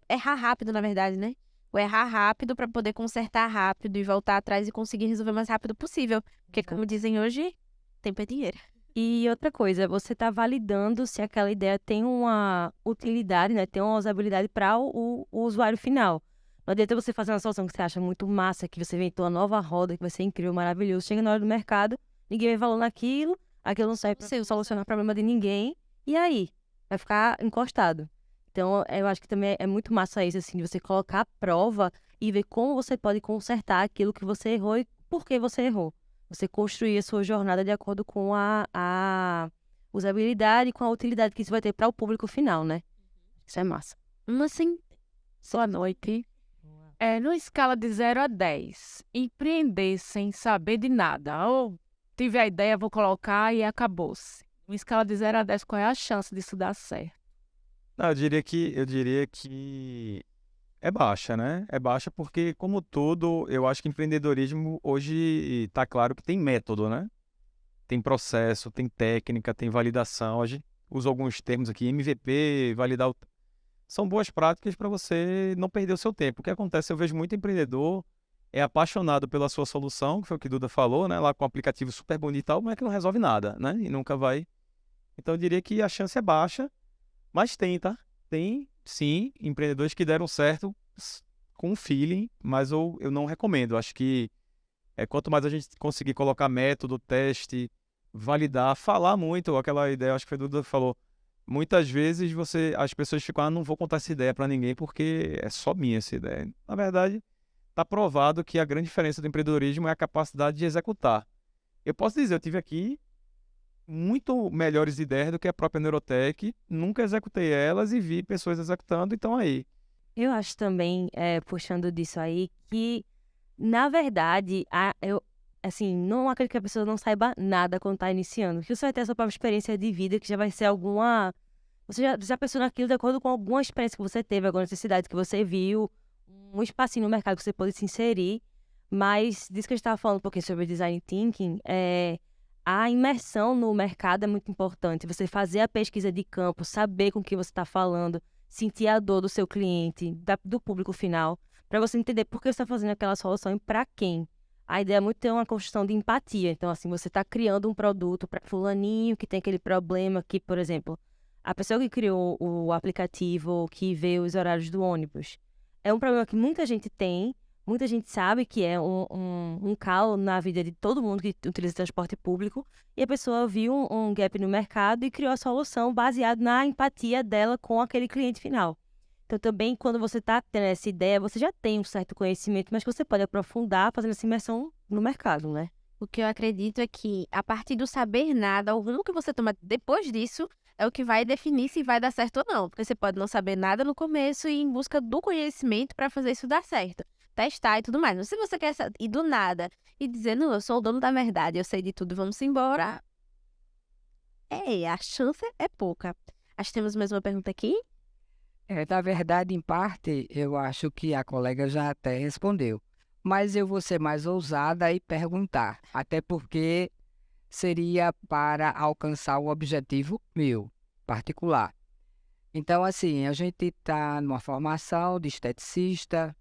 errar rápido, na verdade, né? Ou errar rápido para poder consertar rápido e voltar atrás e conseguir resolver o mais rápido possível. Porque, como dizem hoje, tempo é dinheiro. E outra coisa, você está validando se aquela ideia tem uma utilidade, né? Tem uma usabilidade para o usuário final. Não adianta você fazer uma solução que você acha muito massa, que você inventou uma nova roda, que vai ser incrível, maravilhoso. Chega na hora do mercado, ninguém vai falando aquilo não serve para solucionar o problema de ninguém. E aí? Vai ficar encostado. Então, eu acho que também é muito massa isso, assim, de você colocar à prova e ver como você pode consertar aquilo que você errou e por que você errou. Você construir a sua jornada de acordo com a usabilidade e com a utilidade que isso vai ter para o público final, né? Isso é massa. Assim, Boa noite. Numa escala de 0 a 10, empreender sem saber de nada, ou tive a ideia, vou colocar e acabou-se. Numa escala de 0 a 10, qual é a chance disso dar certo? Não, eu diria que é baixa, né? É baixa porque, como todo, eu acho que empreendedorismo hoje está claro que tem método, né? Tem processo, tem técnica, tem validação. A gente usa alguns termos aqui, MVP, validar. São boas práticas para você não perder o seu tempo. O que acontece, eu vejo muito empreendedor apaixonado pela sua solução, que foi o que Duda falou, né? Lá com um aplicativo super bonito e tal, mas que não resolve nada, né? E nunca vai. Então eu diria que a chance é baixa, mas tem, tá? Tem, sim, empreendedores que deram certo com feeling, mas eu não recomendo. Acho que quanto mais a gente conseguir colocar método, teste, validar, falar muito, aquela ideia, acho que foi o Duda que falou, muitas vezes as pessoas ficam, não vou contar essa ideia para ninguém porque é só minha essa ideia. Na verdade, está provado que a grande diferença do empreendedorismo é a capacidade de executar. Eu posso dizer, eu tive aqui muito melhores ideias do que a própria Neurotech, nunca executei elas e vi pessoas executando, então aí. Eu acho também, puxando disso aí, que, na verdade, assim, não acredito que a pessoa não saiba nada quando está iniciando. Que você vai ter a sua própria experiência de vida, que já vai ser alguma... Você já pensou naquilo de acordo com alguma experiência que você teve, alguma necessidade que você viu, um espacinho no mercado que você pode se inserir. Mas, disso que a gente estava falando um pouquinho sobre design thinking, a imersão no mercado é muito importante. Você fazer a pesquisa de campo, saber com o que você está falando, sentir a dor do seu cliente, do público final, para você entender por que você está fazendo aquela solução e para quem. A ideia é muito ter uma construção de empatia. Então, assim, você está criando um produto para fulaninho que tem aquele problema que, por exemplo, a pessoa que criou o aplicativo, que vê os horários do ônibus, é um problema que muita gente tem, muita gente sabe que é um calo na vida de todo mundo que utiliza transporte público, e a pessoa viu um gap no mercado e criou a solução baseada na empatia dela com aquele cliente final. Então, também, quando você está tendo essa ideia, você já tem um certo conhecimento, mas que você pode aprofundar fazendo essa imersão no mercado, né? O que eu acredito é que, a partir do saber nada, o rumo que você toma depois disso é o que vai definir se vai dar certo ou não. Porque você pode não saber nada no começo e ir em busca do conhecimento para fazer isso dar certo. Testar e tudo mais. Mas se você quer ir do nada e dizer, não, eu sou o dono da verdade, eu sei de tudo, vamos embora. A chance é pouca. Acho que temos mais uma pergunta aqui. Na verdade, em parte, eu acho que a colega já até respondeu. Mas eu vou ser mais ousada e perguntar. Até porque seria para alcançar um objetivo meu, particular. Então, assim, a gente está numa formação de esteticista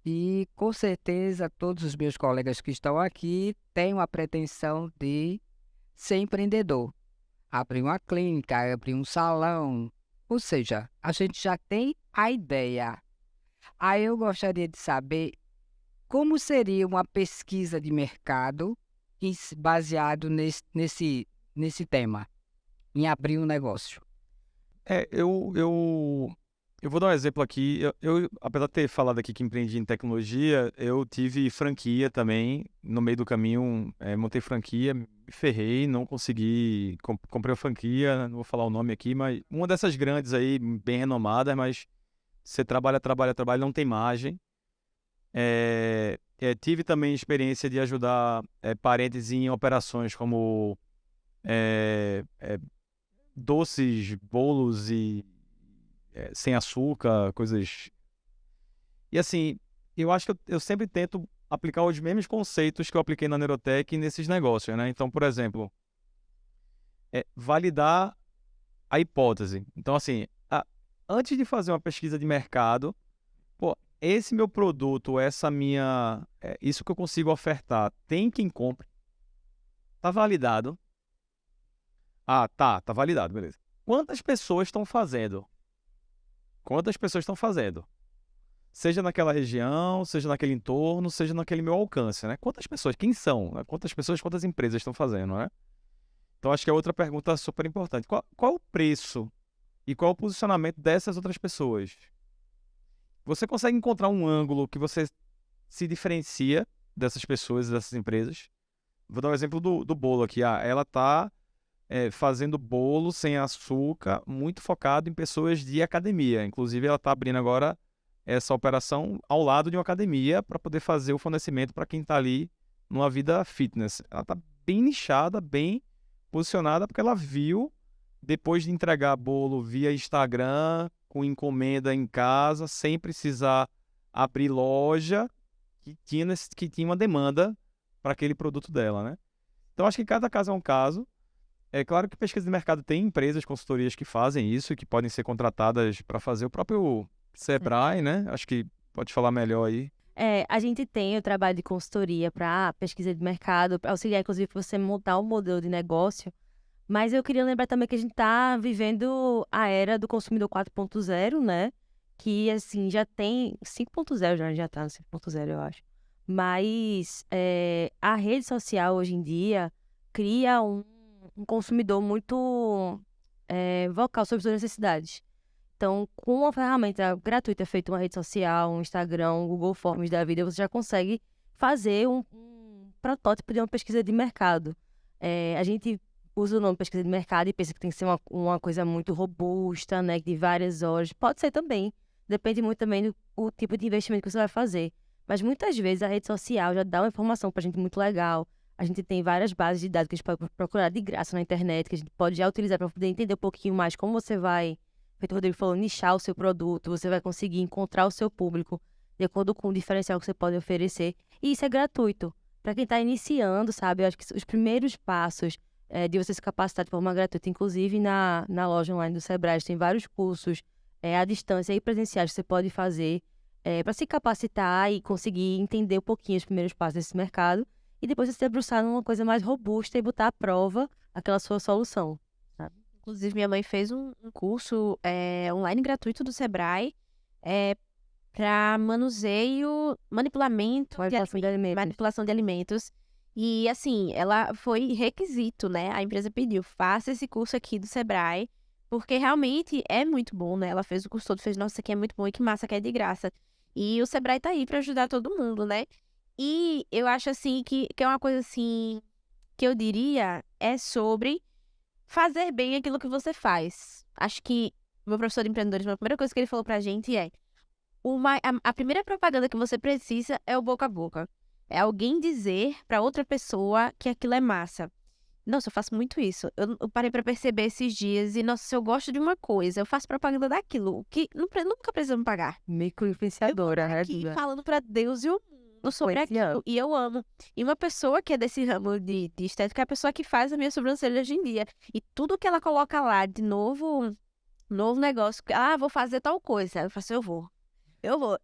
e, com certeza, todos os meus colegas que estão aqui têm uma pretensão de ser empreendedor. Abrir uma clínica, abrir um salão. Ou seja, a gente já tem a ideia. Aí eu gostaria de saber como seria uma pesquisa de mercado baseado nesse tema, em abrir um negócio. Eu vou dar um exemplo aqui. Apesar de ter falado aqui que empreendi em tecnologia, eu tive franquia também. No meio do caminho, montei franquia, me ferrei, não consegui. Comprei a franquia, não vou falar o nome aqui, mas uma dessas grandes aí, bem renomadas, mas você trabalha, não tem margem. Tive também experiência de ajudar parentes em operações como doces, bolos e sem açúcar, coisas... E assim, eu acho que eu sempre tento aplicar os mesmos conceitos que eu apliquei na Neurotech nesses negócios, né? Então, por exemplo, validar a hipótese. Então, assim, antes de fazer uma pesquisa de mercado, esse meu produto, isso que eu consigo ofertar, tem quem compre? Tá validado? Tá validado, beleza. Quantas pessoas estão fazendo? Seja naquela região, seja naquele entorno, seja naquele meu alcance, né? Quantas pessoas? Quem são? Quantas pessoas, quantas empresas estão fazendo, né? Então, acho que é outra pergunta super importante. Qual o preço e qual o posicionamento dessas outras pessoas? Você consegue encontrar um ângulo que você se diferencia dessas pessoas, dessas empresas? Vou dar um exemplo do bolo aqui. Ela está fazendo bolo sem açúcar, muito focado em pessoas de academia. Inclusive, ela está abrindo agora essa operação ao lado de uma academia para poder fazer o fornecimento para quem está ali numa vida fitness. Ela está bem nichada, bem posicionada, porque ela viu, depois de entregar bolo via Instagram, com encomenda em casa, sem precisar abrir loja, que tinha uma demanda para aquele produto dela, né? Então, acho que cada caso é um caso. É claro que pesquisa de mercado tem empresas, consultorias que fazem isso, que podem ser contratadas para fazer o próprio Sebrae, né? Acho que pode falar melhor aí. A gente tem o trabalho de consultoria para pesquisa de mercado, para auxiliar, inclusive, você montar um modelo de negócio. Mas eu queria lembrar também que a gente está vivendo a era do consumidor 4.0, né? que, assim, já tem 5.0, já tá no 5.0, eu acho. Mas a rede social, hoje em dia, cria um consumidor muito vocal sobre suas necessidades. Então, com uma ferramenta gratuita, feita uma rede social, um Instagram, um Google Forms da vida, você já consegue fazer um protótipo de uma pesquisa de mercado. A gente usa o nome pesquisa de mercado e pensa que tem que ser uma coisa muito robusta, né, de várias horas. Pode ser também. Depende muito também do tipo de investimento que você vai fazer. Mas muitas vezes a rede social já dá uma informação pra gente muito legal. A gente tem várias bases de dados que a gente pode procurar de graça na internet, que a gente pode já utilizar para poder entender um pouquinho mais como você vai, feito o Rodrigo falou, nichar o seu produto, você vai conseguir encontrar o seu público de acordo com o diferencial que você pode oferecer. E isso é gratuito. Para quem está iniciando, sabe, eu acho que os primeiros passos de você se capacitar de forma gratuita, inclusive na loja online do Sebrae, tem vários cursos à distância e presenciais que você pode fazer para se capacitar e conseguir entender um pouquinho os primeiros passos desse mercado e depois você se debruçar numa coisa mais robusta e botar à prova aquela sua solução. Inclusive, minha mãe fez um curso online gratuito do Sebrae para manipulação de alimentos. E, assim, ela foi requisito, né? A empresa pediu, faça esse curso aqui do Sebrae, porque realmente é muito bom, né? Ela fez o curso todo, fez, nossa, isso aqui é muito bom e que massa, que é de graça. E o Sebrae tá aí para ajudar todo mundo, né? E eu acho, assim, que é uma coisa, assim, que eu diria é sobre fazer bem aquilo que você faz. Acho que o meu professor de empreendedorismo, a primeira coisa que ele falou pra gente a primeira propaganda que você precisa é o boca a boca. É alguém dizer pra outra pessoa que aquilo é massa. Nossa, eu faço muito isso. Eu parei pra perceber esses dias e, nossa, se eu gosto de uma coisa, eu faço propaganda daquilo, que nunca precisa me pagar. Micro-influenciadora, né, Aqui Duda? falando pra Deus e o mundo sobre aquilo. E eu amo. E uma pessoa que é desse ramo de estética é a pessoa que faz a minha sobrancelha hoje em dia. E tudo que ela coloca lá de novo negócio, vou fazer tal coisa. Eu faço, eu vou. Ela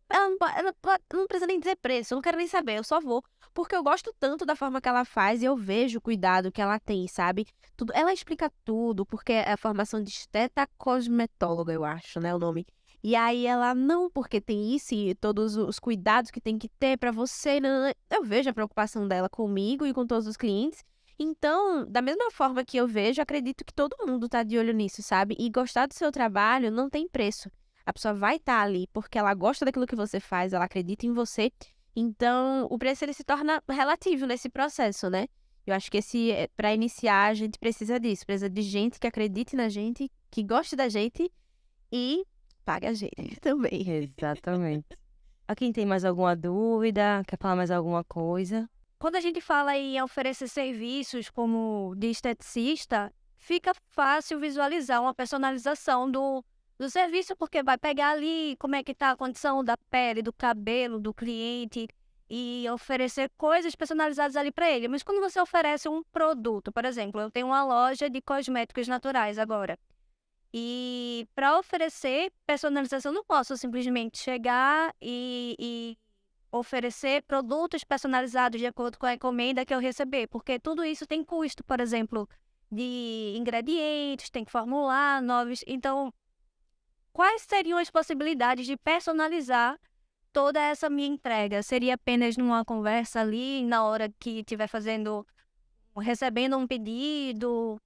não precisa nem dizer preço, eu não quero nem saber, eu só vou. Porque eu gosto tanto da forma que ela faz e eu vejo o cuidado que ela tem, sabe? Tudo, ela explica tudo, porque é a formação de estetacosmetóloga, eu acho, né, o nome. E aí ela, não, porque tem isso e todos os cuidados que tem que ter pra você. Eu vejo a preocupação dela comigo e com todos os clientes. Então, da mesma forma que eu vejo, acredito que todo mundo tá de olho nisso, sabe? E gostar do seu trabalho não tem preço. A pessoa vai estar ali porque ela gosta daquilo que você faz, ela acredita em você. Então, o preço ele se torna relativo nesse processo, né? Eu acho que para iniciar, a gente precisa disso. Precisa de gente que acredite na gente, que goste da gente e pague a gente também. Exatamente. A quem tem mais alguma dúvida, quer falar mais alguma coisa? Quando a gente fala em oferecer serviços como de esteticista, fica fácil visualizar uma personalização do serviço, porque vai pegar ali como é que está a condição da pele, do cabelo do cliente e oferecer coisas personalizadas ali para ele. Mas quando você oferece um produto, por exemplo, eu tenho uma loja de cosméticos naturais agora. E para oferecer personalização, eu não posso simplesmente chegar e oferecer produtos personalizados de acordo com a encomenda que eu receber, porque tudo isso tem custo, por exemplo, de ingredientes, tem que formular novos. Então, quais seriam as possibilidades de personalizar toda essa minha entrega? Seria apenas numa conversa ali, na hora que estiver recebendo um pedido?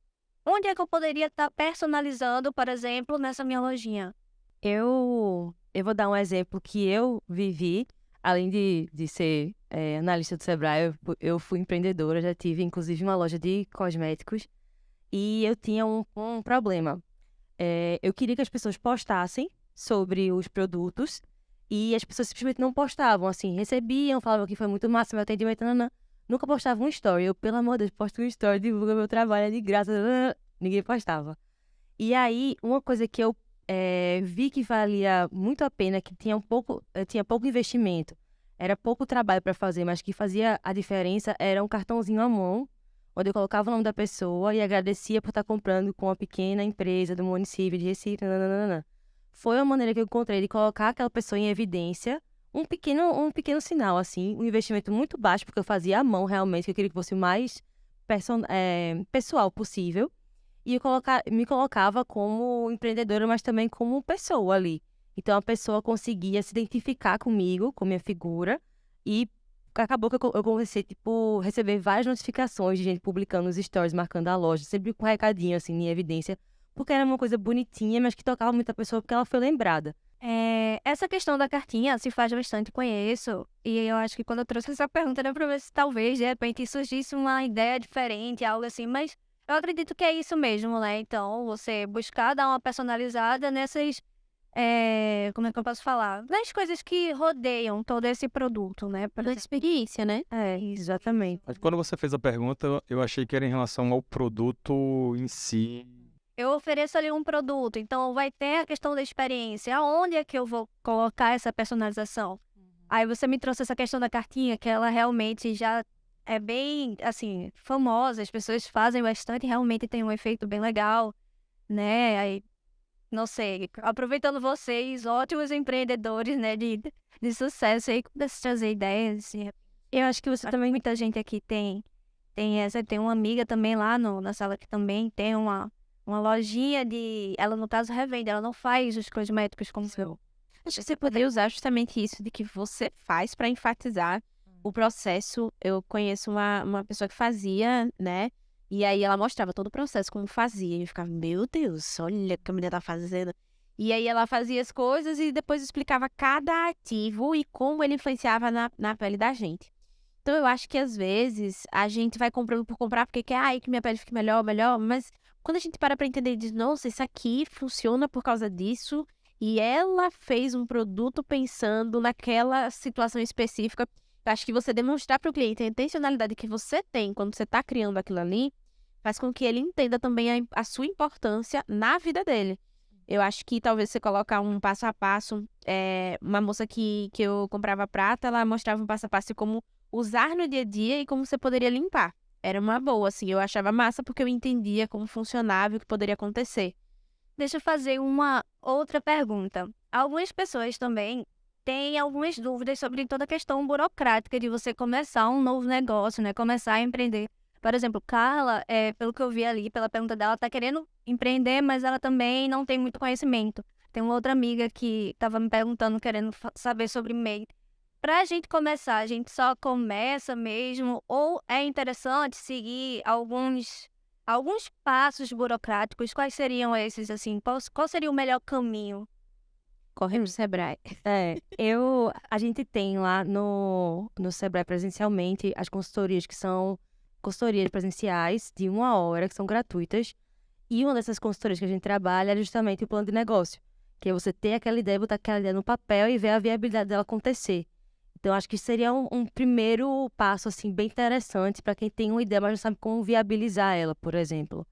Onde é que eu poderia estar personalizando, por exemplo, nessa minha lojinha? Eu vou dar um exemplo que eu vivi, além de ser analista do Sebrae, eu fui empreendedora, já tive inclusive uma loja de cosméticos e eu tinha um problema. Eu queria que as pessoas postassem sobre os produtos e as pessoas simplesmente não postavam, assim, recebiam, falavam que foi muito massa, meu atendimento, nunca postavam um story. Eu, pelo amor de Deus, posto um story, divulga meu trabalho, é de graça, ninguém postava. E aí, uma coisa que eu vi que valia muito a pena, que tinha pouco investimento, era pouco trabalho para fazer, mas que fazia a diferença, era um cartãozinho à mão, onde eu colocava o nome da pessoa e agradecia por estar comprando com uma pequena empresa do município de Recife. Foi uma maneira que eu encontrei de colocar aquela pessoa em evidência, um pequeno sinal, assim, um investimento muito baixo, porque eu fazia à mão realmente, que eu queria que fosse o mais pessoal possível. E eu me colocava como empreendedora, mas também como pessoa ali. Então a pessoa conseguia se identificar comigo, com minha figura, e acabou que eu comecei, tipo, receber várias notificações de gente publicando os stories, marcando a loja, sempre com um recadinho, assim, em evidência, porque era uma coisa bonitinha, mas que tocava muita pessoa porque ela foi lembrada. Essa questão da cartinha se faz bastante com isso. E eu acho que quando eu trouxe essa pergunta era pra ver se talvez, de repente, surgisse uma ideia diferente, algo assim. Mas eu acredito que é isso mesmo, né? Então, você buscar dar uma personalizada nessas... como é que eu posso falar? Nas coisas que rodeiam todo esse produto, né? Da experiência, né? Exatamente. Mas quando você fez a pergunta, eu achei que era em relação ao produto em si. Eu ofereço ali um produto, então vai ter a questão da experiência. Aonde é que eu vou colocar essa personalização? Aí você me trouxe essa questão da cartinha, que ela realmente já é bem, assim, famosa. As pessoas fazem bastante, realmente tem um efeito bem legal, né? Aí, não sei, aproveitando vocês, ótimos empreendedores, né, de sucesso aí, pudesse trazer ideias. Assim. Eu acho que você também, muita gente aqui tem uma amiga também lá na sala que também tem uma lojinha de... Ela, no caso, revende. Ela não faz os cosméticos como eu. Acho que você poderia usar justamente isso de que você faz para enfatizar o processo. Eu conheço uma pessoa que fazia, né? E aí ela mostrava todo o processo, como fazia. E eu ficava, meu Deus, olha o que a menina tá fazendo. E aí ela fazia as coisas e depois explicava cada ativo e como ele influenciava na pele da gente. Então eu acho que às vezes a gente vai comprando por comprar porque quer que minha pele fique melhor, mas quando a gente para entender e diz, nossa, isso aqui funciona por causa disso, e ela fez um produto pensando naquela situação específica, eu acho que você demonstrar para o cliente a intencionalidade que você tem quando você está criando aquilo ali, faz com que ele entenda também a sua importância na vida dele. Eu acho que talvez você colocar um passo a passo, uma moça que eu comprava prata, ela mostrava um passo a passo de como usar no dia a dia e como você poderia limpar. Era uma boa, assim, eu achava massa porque eu entendia como funcionava e o que poderia acontecer. Deixa eu fazer uma outra pergunta. Algumas pessoas também têm algumas dúvidas sobre toda a questão burocrática de você começar um novo negócio, né? Começar a empreender. Por exemplo, Carla, pelo que eu vi ali, pela pergunta dela, tá querendo empreender, mas ela também não tem muito conhecimento. Tem uma outra amiga que estava me perguntando, querendo saber sobre MEI. Pra gente começar, a gente só começa mesmo ou é interessante seguir alguns passos burocráticos? Quais seriam esses, assim? Qual seria o melhor caminho? Corre pro Sebrae. A gente tem lá no Sebrae presencialmente as consultorias que são consultorias presenciais de 1 hora, que são gratuitas. E uma dessas consultorias que a gente trabalha é justamente o plano de negócio, que é você ter aquela ideia, botar aquela ideia no papel e ver a viabilidade dela acontecer. Então, acho que seria um primeiro passo, assim, bem interessante para quem tem uma ideia, mas não sabe como viabilizar ela, por exemplo.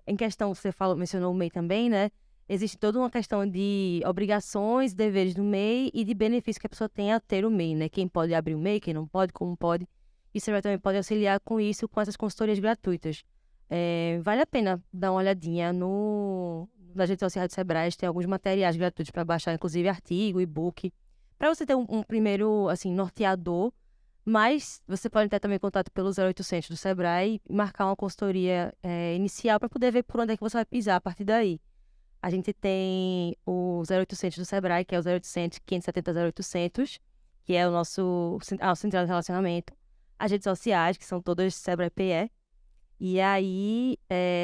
Em questão, você mencionou o MEI também, né? Existe toda uma questão de obrigações, deveres do MEI e de benefícios que a pessoa tem a ter o MEI, né? Quem pode abrir o MEI, quem não pode, como pode. E você também pode auxiliar com isso, com essas consultorias gratuitas. Vale a pena dar uma olhadinha nas redes sociais do Sebrae, tem alguns materiais gratuitos para baixar, inclusive artigo, e-book, para você ter um primeiro, assim, norteador, mas você pode ter também contato pelo 0800 do Sebrae e marcar uma consultoria inicial para poder ver por onde é que você vai pisar a partir daí. A gente tem o 0800 do Sebrae, que é o 0800 570 0800, que é o nosso central de relacionamento. As redes sociais, que são todas Sebrae PE. E aí,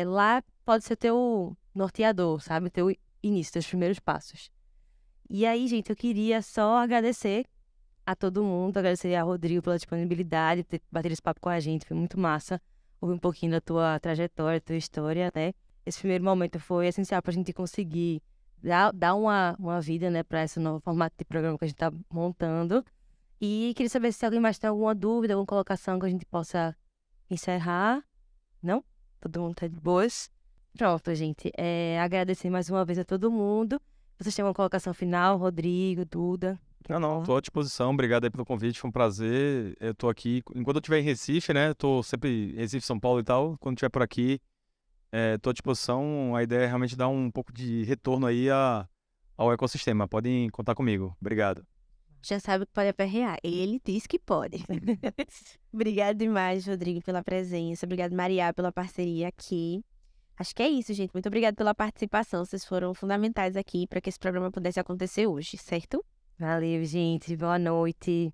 lá pode ser teu norteador, sabe? Teu início, teus primeiros passos. E aí, gente, eu queria só agradecer a todo mundo, agradecer a Rodrigo pela disponibilidade, por ter batido esse papo com a gente, foi muito massa ouvir um pouquinho da tua trajetória, da tua história, né? Esse primeiro momento foi essencial para a gente conseguir dar uma vida, né, para esse novo formato de programa que a gente está montando. E queria saber se alguém mais tem alguma dúvida, alguma colocação que a gente possa encerrar. Não? Todo mundo tá de boas? Pronto, gente. Agradecer mais uma vez a todo mundo. Vocês têm uma colocação final, Rodrigo, Duda? Não, tô à disposição. Obrigado aí pelo convite, foi um prazer. Eu tô aqui, enquanto eu estiver em Recife, né, tô sempre em Recife, São Paulo e tal, quando estiver por aqui, tô à disposição. A ideia é realmente dar um pouco de retorno aí ao ecossistema. Podem contar comigo. Obrigado. Já sabe que pode aperrear. Ele diz que pode. Obrigada demais, Rodrigo, pela presença. Obrigada, Maria, pela parceria aqui. Acho que é isso, gente. Muito obrigada pela participação. Vocês foram fundamentais aqui para que esse programa pudesse acontecer hoje, certo? Valeu, gente. Boa noite.